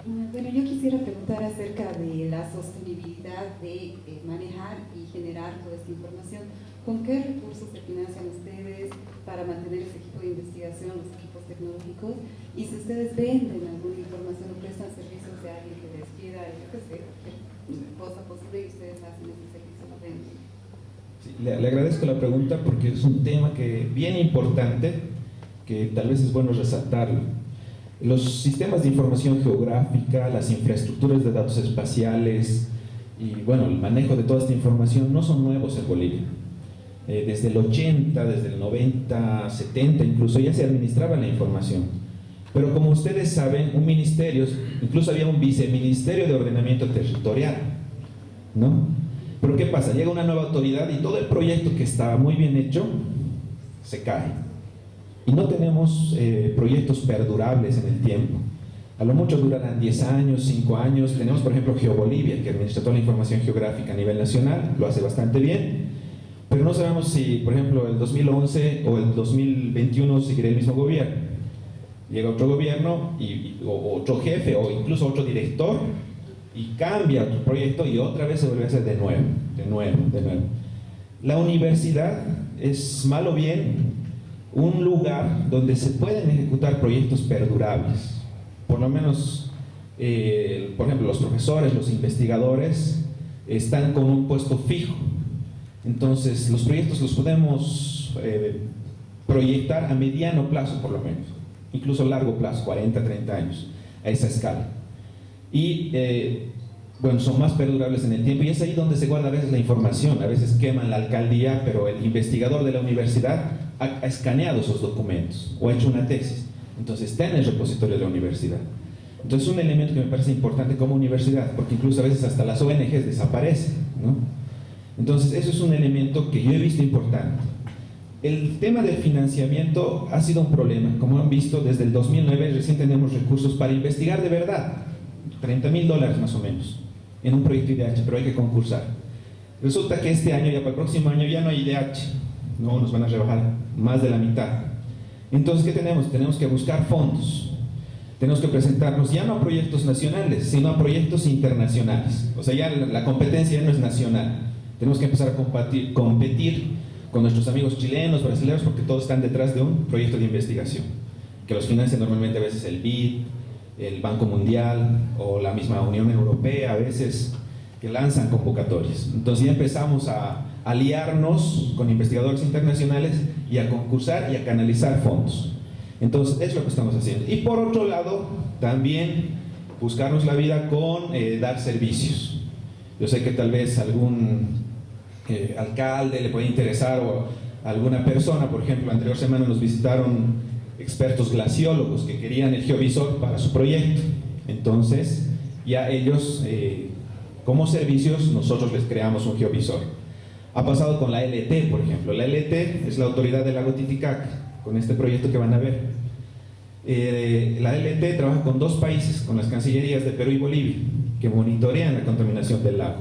S5: Bueno, yo quisiera preguntar acerca de la sostenibilidad de manejar y generar toda esta información. ¿Con qué recursos se financian ustedes para mantener ese equipo de investigación, los equipos tecnológicos? Y si ustedes venden alguna información o prestan servicios de alguien que les pida, yo qué sé, cosa posible y ustedes hacen ese servicio, lo venden.
S1: Sí, le agradezco la pregunta porque es un tema que bien importante, que tal vez es bueno resaltarlo. Los sistemas de información geográfica, las infraestructuras de datos espaciales y bueno, el manejo de toda esta información no son nuevos en Bolivia. Desde el 80, desde el 90, 70 incluso ya se administraba la información. Pero como ustedes saben, un ministerio, incluso había un viceministerio de ordenamiento territorial, ¿no? Pero ¿qué pasa? Llega una nueva autoridad y todo el proyecto que estaba muy bien hecho se cae. Y no tenemos proyectos perdurables en el tiempo. A lo mucho durarán 10 años, 5 años. Tenemos, por ejemplo, GeoBolivia, que administra toda la información geográfica a nivel nacional, lo hace bastante bien, pero no sabemos si, por ejemplo, el 2011 o el 2021 seguirá el mismo gobierno. Llega otro gobierno, o otro jefe, o incluso otro director, y cambia otro proyecto y otra vez se vuelve a hacer de nuevo. La universidad es, mal o bien, un lugar donde se pueden ejecutar proyectos perdurables. Por lo menos, por ejemplo, los profesores, los investigadores están con un puesto fijo. Entonces, los proyectos los podemos proyectar a mediano plazo, por lo menos, incluso a largo plazo, 40, 30 años, a esa escala. Y, bueno, son más perdurables en el tiempo y es ahí donde se guarda a veces la información. A veces queman la alcaldía, pero el investigador de la universidad ha escaneado esos documentos o ha hecho una tesis, entonces está en el repositorio de la universidad. Entonces un elemento que me parece importante como universidad, porque incluso a veces hasta las ONGs desaparecen, ¿no? Entonces eso es un elemento que yo he visto importante. El tema del financiamiento ha sido un problema. Como han visto, desde el 2009 recién tenemos recursos para investigar de verdad, $30,000 más o menos en un proyecto IDH, pero hay que concursar. Resulta que este año, ya para el próximo año, ya no hay IDH. No, nos van a rebajar más de la mitad. Entonces, ¿qué tenemos? Tenemos que buscar fondos. Tenemos que presentarnos ya no a proyectos nacionales, sino a proyectos internacionales. O sea, ya la competencia ya no es nacional. Tenemos que empezar a competir con nuestros amigos chilenos, brasileños, porque todos están detrás de un proyecto de investigación, que los financia normalmente a veces el BID, el Banco Mundial o la misma Unión Europea a veces, que lanzan convocatorias. Entonces ya empezamos a aliarnos con investigadores internacionales y a concursar y a canalizar fondos. Entonces es lo que estamos haciendo. Y por otro lado, también buscarnos la vida con dar servicios. Yo sé que tal vez algún alcalde le puede interesar, o alguna persona, por ejemplo, la anterior semana nos visitaron expertos glaciólogos que querían el geovisor para su proyecto. Entonces ya ellos, como servicios, nosotros les creamos un geovisor. Ha pasado con la LT, por ejemplo. La LT es la autoridad del lago Titicaca, con este proyecto que van a ver. La LT trabaja con 2 países, con las cancillerías de Perú y Bolivia, que monitorean la contaminación del lago.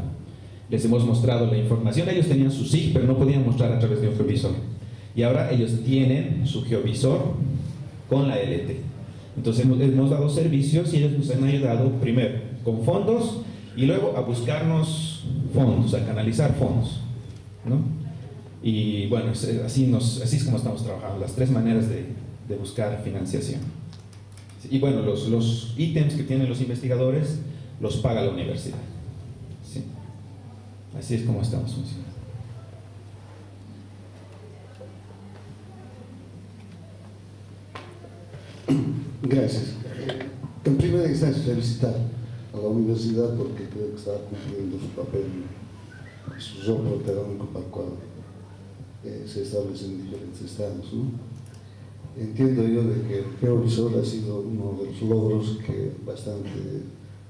S1: Les hemos mostrado la información. Ellos tenían su SIG, pero no podían mostrar a través de un geovisor. Y ahora ellos tienen su geovisor con la LT. Entonces hemos dado servicios y ellos nos han ayudado primero con fondos y luego a buscarnos fondos, a canalizar fondos, ¿no? Y bueno, así es como estamos trabajando, las 3 maneras de buscar financiación. Y bueno, los ítems que tienen los investigadores los paga la universidad. ¿Sí? Así es como estamos funcionando.
S6: Gracias. En primera instancia, felicitar a la universidad porque creo que está cumpliendo su papel, su rol protagónico para el cual se establece en diferentes estados, ¿no? Entiendo yo de que el geovisor ha sido uno de los logros que bastante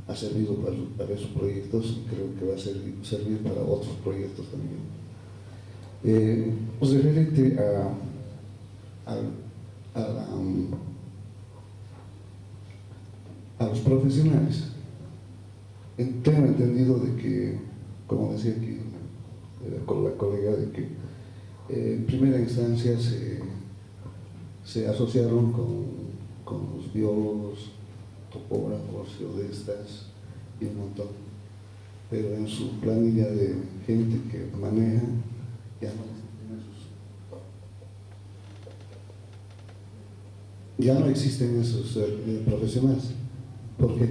S6: ha servido para esos proyectos y creo que va a servir para otros proyectos también. Pues referente a los profesionales, tengo entendido de que, como decía aquí con la colega, de que en primera instancia se asociaron con los biólogos, topógrafos, geodestas y un montón, pero en su planilla de gente que maneja ya no existen esos profesionales. ¿Por qué?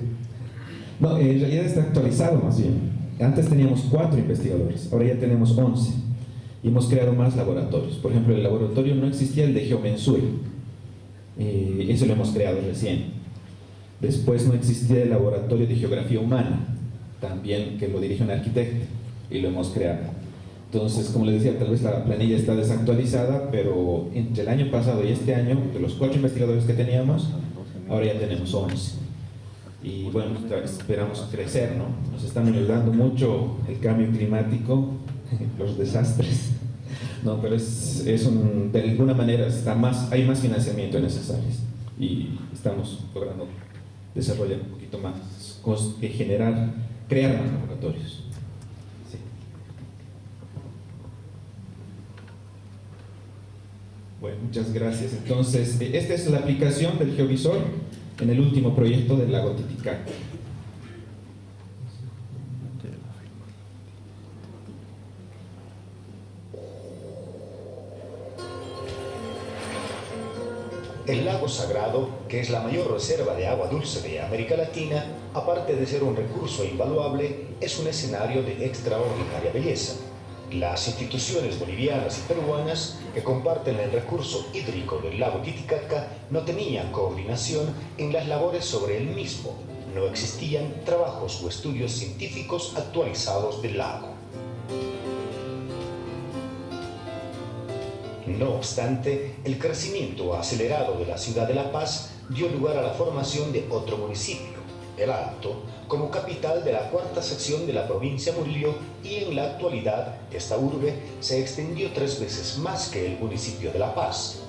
S1: No, en realidad está actualizado más bien. Antes teníamos 4 investigadores, ahora ya tenemos 11 y hemos creado más laboratorios. Por ejemplo, el laboratorio no existía, el de Geomensure, eso lo hemos creado recién. Después no existía el laboratorio de geografía humana, también, que lo dirige un arquitecto, y lo hemos creado. Entonces, como les decía, tal vez la planilla está desactualizada, pero entre el año pasado y este año, de los 4 investigadores que teníamos, ahora ya tenemos 11. Y bueno, esperamos crecer, ¿no? Nos están ayudando mucho el cambio climático, los desastres, ¿no? Pero de alguna manera hay más financiamiento en esas áreas y estamos logrando desarrollar un poquito más, crear más laboratorios. Sí. Bueno, muchas gracias. Entonces, esta es la aplicación del geovisor en el último proyecto del lago Titicaca.
S7: El lago Sagrado, que es la mayor reserva de agua dulce de América Latina, aparte de ser un recurso invaluable, es un escenario de extraordinaria belleza. Las instituciones bolivianas y peruanas que comparten el recurso hídrico del lago Titicaca no tenían coordinación en las labores sobre el mismo. No existían trabajos o estudios científicos actualizados del lago. No obstante, el crecimiento acelerado de la ciudad de La Paz dio lugar a la formación de otro municipio, El Alto, como capital de la 4ª sección de la provincia Murillo, y en la actualidad esta urbe se extendió 3 veces más que el municipio de La Paz.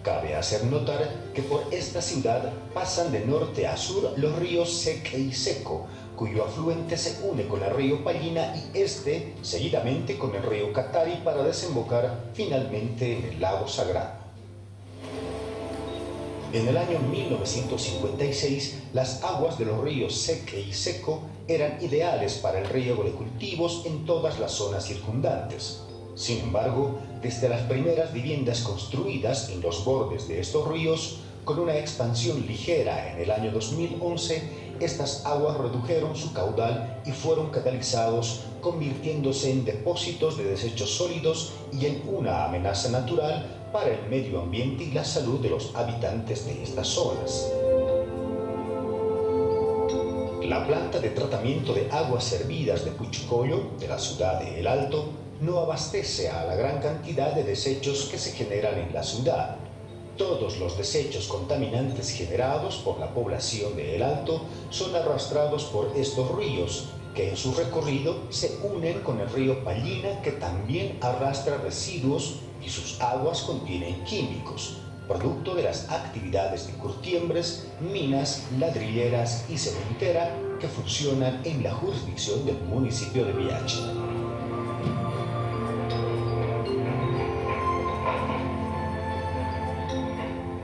S7: Cabe hacer notar que por esta ciudad pasan de norte a sur los ríos Seque y Seco, cuyo afluente se une con el río Pallina y seguidamente con el río Catari para desembocar finalmente en el lago Sagrado. En el año 1956, las aguas de los ríos Seque y Seco eran ideales para el riego de cultivos en todas las zonas circundantes. Sin embargo, desde las primeras viviendas construidas en los bordes de estos ríos, Con una expansión ligera en el año 2011, estas aguas redujeron su caudal y fueron catalizados, convirtiéndose en depósitos de desechos sólidos y en una amenaza natural para el medio ambiente y la salud de los habitantes de estas zonas. La planta de tratamiento de aguas servidas de Puchcollo, de la ciudad de El Alto, no abastece a la gran cantidad de desechos que se generan en la ciudad. Todos los desechos contaminantes generados por la población de El Alto son arrastrados por estos ríos, que en su recorrido se unen con el río Pallina, que también arrastra residuos y sus aguas contienen químicos, producto de las actividades de curtiembres, minas, ladrilleras y cementera que funcionan en la jurisdicción del municipio de Biache.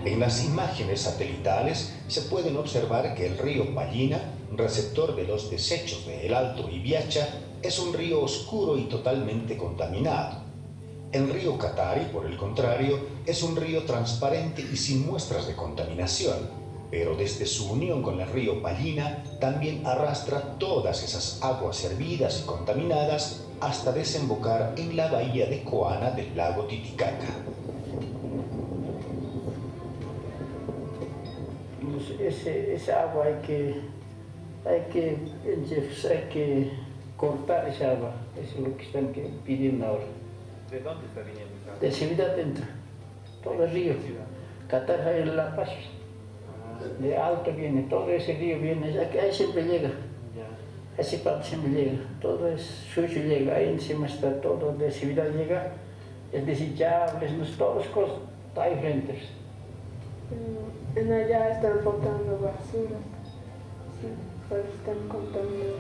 S7: En las imágenes satelitales se pueden observar que el río Pallina, receptor de los desechos de El Alto y Biacha, es un río oscuro y totalmente contaminado. El río Catari, por el contrario, es un río transparente y sin muestras de contaminación, pero desde su unión con el río Pallina también arrastra todas esas aguas hervidas y contaminadas hasta desembocar en la bahía de Coana del lago Titicaca.
S8: Esa agua hay que cortar esa agua, eso es lo que están pidiendo ahora.
S2: ¿De dónde está viniendo esa agua?
S8: De Ciudad Dentro, todo el río, Catarra y La Paz, de Alto viene, todo ese río viene, ahí siempre llega, a esa parte siempre llega, todo es suyo llega, ahí encima está todo, de Ciudad llega, es desechable, todas las cosas, está ahí frente.
S9: En allá están botando basura, sí, pues están contaminando.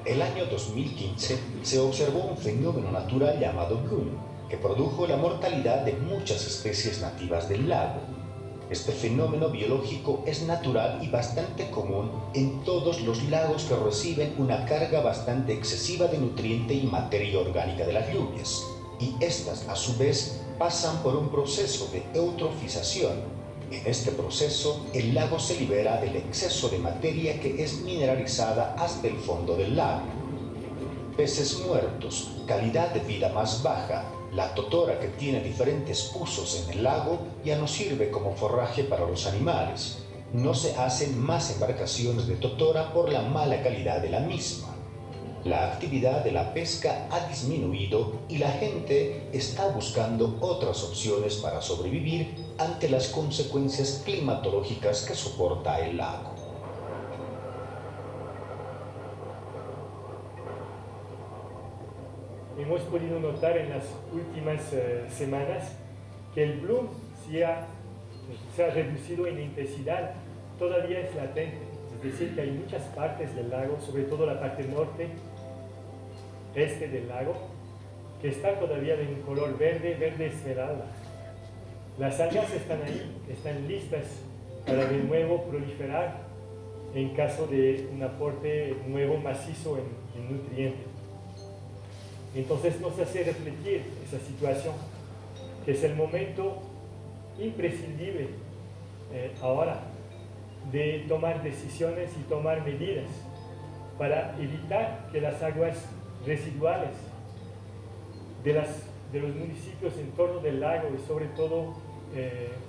S7: El año 2015 se observó un fenómeno natural llamado GUN, que produjo la mortalidad de muchas especies nativas del lago. Este fenómeno biológico es natural y bastante común en todos los lagos que reciben una carga bastante excesiva de nutriente y materia orgánica de las lluvias, y estas a su vez pasan por un proceso de eutrofización. En este proceso, el lago se libera del exceso de materia que es mineralizada hasta el fondo del lago. Peces muertos, calidad de vida más baja, la totora que tiene diferentes usos en el lago ya no sirve como forraje para los animales. No se hacen más embarcaciones de totora por la mala calidad de la misma. La actividad de la pesca ha disminuido y la gente está buscando otras opciones para sobrevivir ante las consecuencias climatológicas que soporta el lago.
S10: Hemos podido notar en las últimas semanas que el bloom se ha reducido en intensidad, todavía es latente, es decir, que hay muchas partes del lago, sobre todo la parte norte, este del lago, que está todavía de un color verde, verde esmeralda. Las algas están ahí, están listas para de nuevo proliferar en caso de un aporte nuevo macizo en nutrientes. Entonces nos hace reflejar esa situación, que es el momento imprescindible ahora de tomar decisiones y tomar medidas para evitar que las aguas residuales de los municipios en torno del lago y sobre todo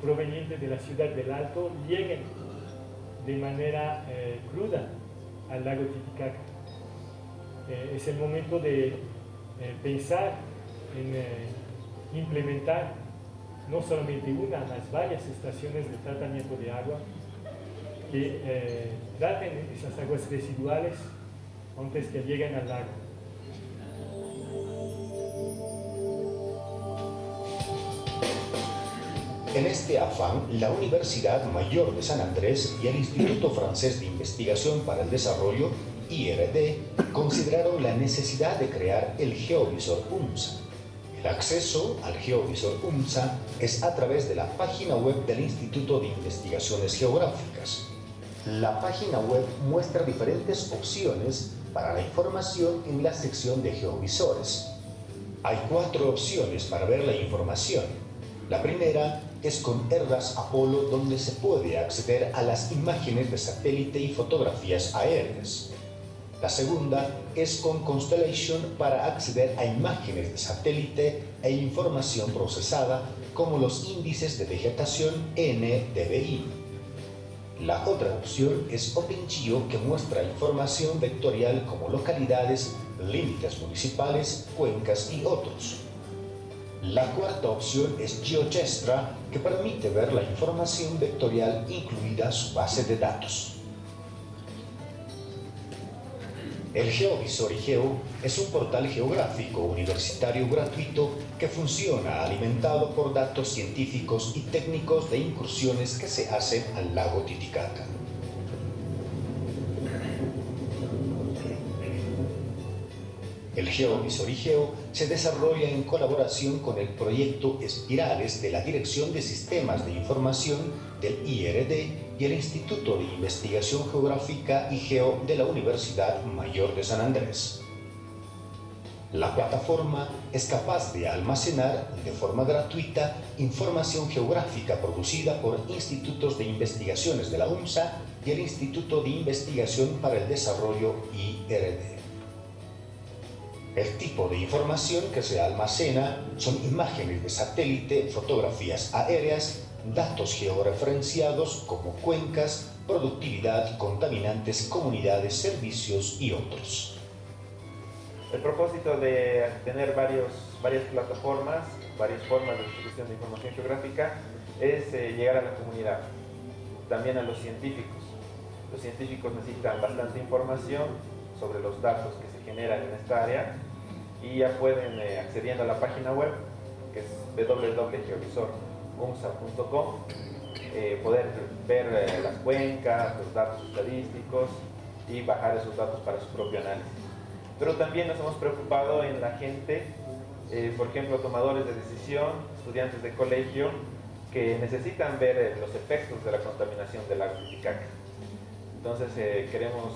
S10: provenientes de la ciudad del Alto lleguen de manera cruda al lago Titicaca. Es el momento de pensar en implementar no solamente una, más varias estaciones de tratamiento de agua que traten esas aguas residuales antes que lleguen al lago.
S7: En este afán, la Universidad Mayor de San Andrés y el Instituto Francés de Investigación para el Desarrollo, IRD, consideraron la necesidad de crear el Geovisor UMSA. El acceso al Geovisor UMSA es a través de la página web del Instituto de Investigaciones Geográficas. La página web muestra diferentes opciones para la información en la sección de geovisores. Hay 4 opciones para ver la información. La primera es con ERDAS Apollo, donde se puede acceder a las imágenes de satélite y fotografías aéreas. La segunda es con Constellation para acceder a imágenes de satélite e información procesada como los índices de vegetación NDVI. La otra opción es OpenGeo, que muestra información vectorial como localidades, límites municipales, cuencas y otros. La cuarta opción es GeoGestra, que permite ver la información vectorial incluida su base de datos. El GeoVisor IGEO es un portal geográfico universitario gratuito que funciona alimentado por datos científicos y técnicos de incursiones que se hacen al lago Titicaca. El GeoVisor IGEO se desarrolla en colaboración con el proyecto Espirales de la Dirección de Sistemas de Información del IRD y el Instituto de Investigación Geográfica IGEO de la Universidad Mayor de San Andrés. La plataforma es capaz de almacenar de forma gratuita información geográfica producida por institutos de investigaciones de la UNSA y el Instituto de Investigación para el Desarrollo IRD. El tipo de información que se almacena son imágenes de satélite, fotografías aéreas, datos georreferenciados como cuencas, productividad, contaminantes, comunidades, servicios y otros.
S11: El propósito de tener varias plataformas, varias formas de distribución de información geográfica es llegar a la comunidad, también a los científicos. Los científicos necesitan bastante información sobre los datos que se generan en esta área y ya pueden, accediendo a la página web, que es www.geovisorunsa.com, poder ver las cuencas, los datos estadísticos y bajar esos datos para su propio análisis. Pero también nos hemos preocupado en la gente, por ejemplo, tomadores de decisión, estudiantes de colegio, que necesitan ver los efectos de la contaminación del lago Titicaca. Entonces queremos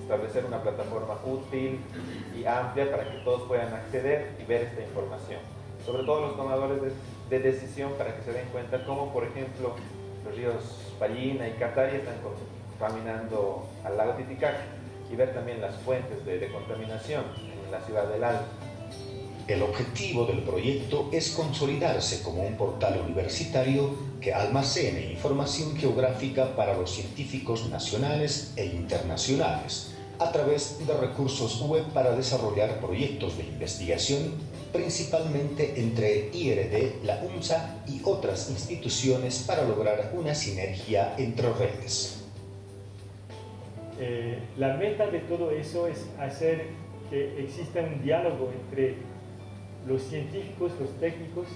S11: establecer una plataforma útil y amplia para que todos puedan acceder y ver esta información. Sobre todo los tomadores de decisión, para que se den cuenta cómo, por ejemplo, los ríos Pallina y Catari están contaminando al lago Titicaca, y ver también las fuentes de contaminación en la ciudad del Alto.
S7: El objetivo del proyecto es consolidarse como un portal universitario que almacene información geográfica para los científicos nacionales e internacionales a través de recursos web para desarrollar proyectos de investigación, principalmente entre el IRD, la UNSA y otras instituciones para lograr una sinergia entre redes.
S10: La meta de todo eso es hacer que exista un diálogo entre los científicos, los técnicos,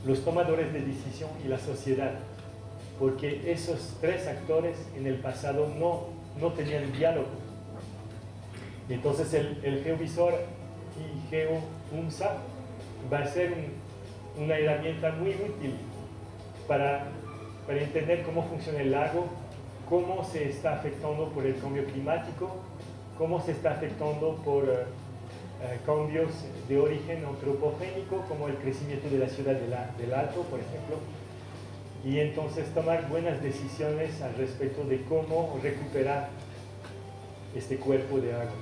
S10: los tomadores de decisión y la sociedad, porque esos tres actores en el pasado no tenían diálogo. Entonces el GeoVisor y GeoUNSA va a ser una herramienta muy útil para entender cómo funciona el lago, cómo se está afectando por el cambio climático, cómo se está afectando por cambios de origen antropogénico, como el crecimiento de la ciudad del Alto, por ejemplo, y entonces tomar buenas decisiones al respecto de cómo recuperar este cuerpo de agua.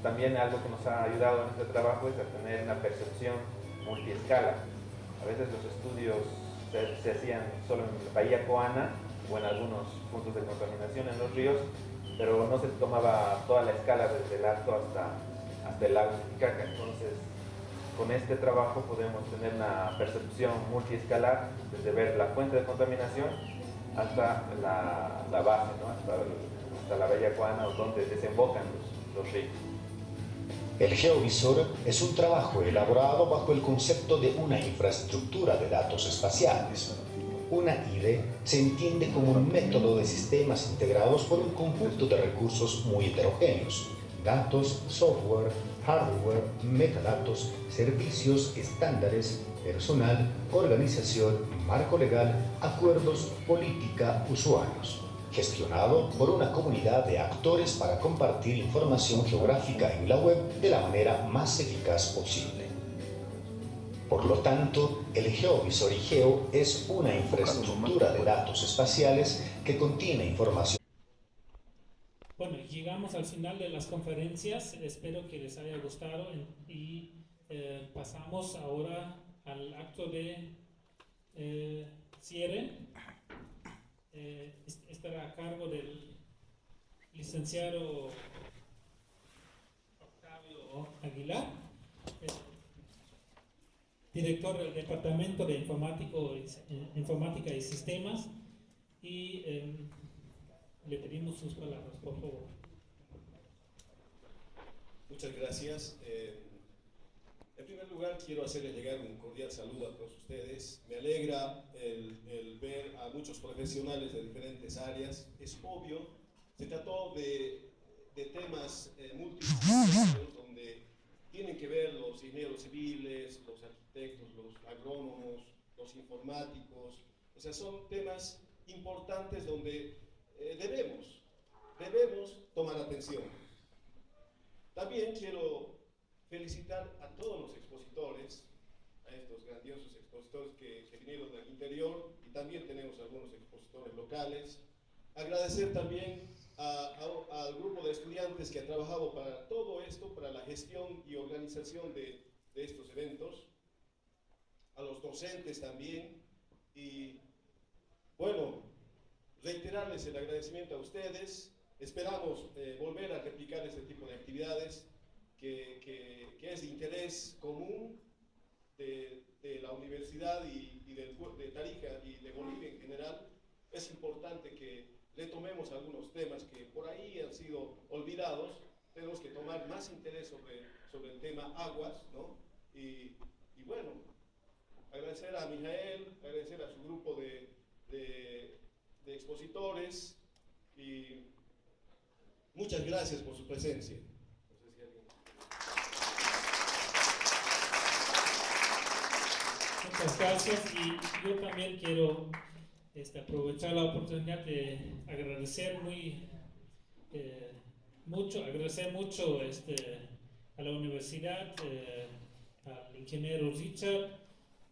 S11: También algo que nos ha ayudado en este trabajo es a tener una percepción multiescala. A veces los estudios se hacían solo en la Bahía Coana o en algunos puntos de contaminación en los ríos, pero no se tomaba toda la escala desde el Alto hasta el lago Titicaca. Entonces, con este trabajo podemos tener una percepción multiescalar, desde ver la fuente de contaminación hasta la base, ¿no? hasta la Bahía Coana, o donde desembocan los ríos.
S7: El GeoVisor es un trabajo elaborado bajo el concepto de una infraestructura de datos espaciales. Una IDE se entiende como un método de sistemas integrados por un conjunto de recursos muy heterogéneos: datos, software, hardware, metadatos, servicios, estándares, personal, organización, marco legal, acuerdos, política, usuarios. Gestionado por una comunidad de actores para compartir información geográfica en la web de la manera más eficaz posible. Por lo tanto, el GeoVisor IGEO es una infraestructura de datos espaciales que contiene información.
S12: Bueno, llegamos al final de las conferencias, espero que les haya gustado y pasamos ahora al acto de cierre. Estará a cargo del licenciado Octavio Aguilar, director del Departamento de Informática y Sistemas, y le pedimos sus palabras, por favor.
S13: Muchas gracias. En primer lugar, quiero hacerles llegar un cordial saludo a todos ustedes. Me alegra el ver a muchos profesionales de diferentes áreas. Es obvio, se trató de temas multidisciplinarios donde tienen que ver los ingenieros civiles, los arquitectos, los agrónomos, los informáticos. O sea, son temas importantes donde debemos tomar atención. También quiero felicitar a todos los expositores, a estos grandiosos expositores que vinieron del interior, y también tenemos algunos expositores locales. Agradecer también al grupo de estudiantes que ha trabajado para todo esto, para la gestión y organización de estos eventos, a los docentes también, y bueno, reiterarles el agradecimiento a ustedes. Esperamos volver a replicar este tipo de actividades que es de interés común de la universidad y de Tarija y de Bolivia en general. Es importante que retomemos algunos temas que por ahí han sido olvidados. Tenemos que tomar más interés sobre el tema aguas, ¿no? Y bueno, agradecer a Mijael, agradecer a su grupo de expositores, y muchas gracias por su presencia. No sé si alguien...
S12: Muchas gracias, y yo también quiero aprovechar la oportunidad de agradecer mucho a la universidad, al ingeniero Richard,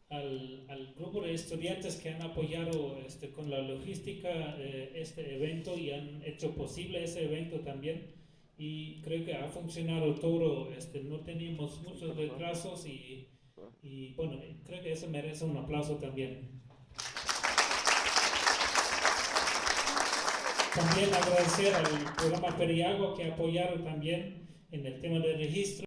S12: al grupo de estudiantes que han apoyado con la logística este evento y han hecho posible ese evento también, y creo que ha funcionado todo. No teníamos muchos retrasos y bueno, creo que eso merece un aplauso también. También agradecer al programa Periagua, que apoyaron también en el tema del registro.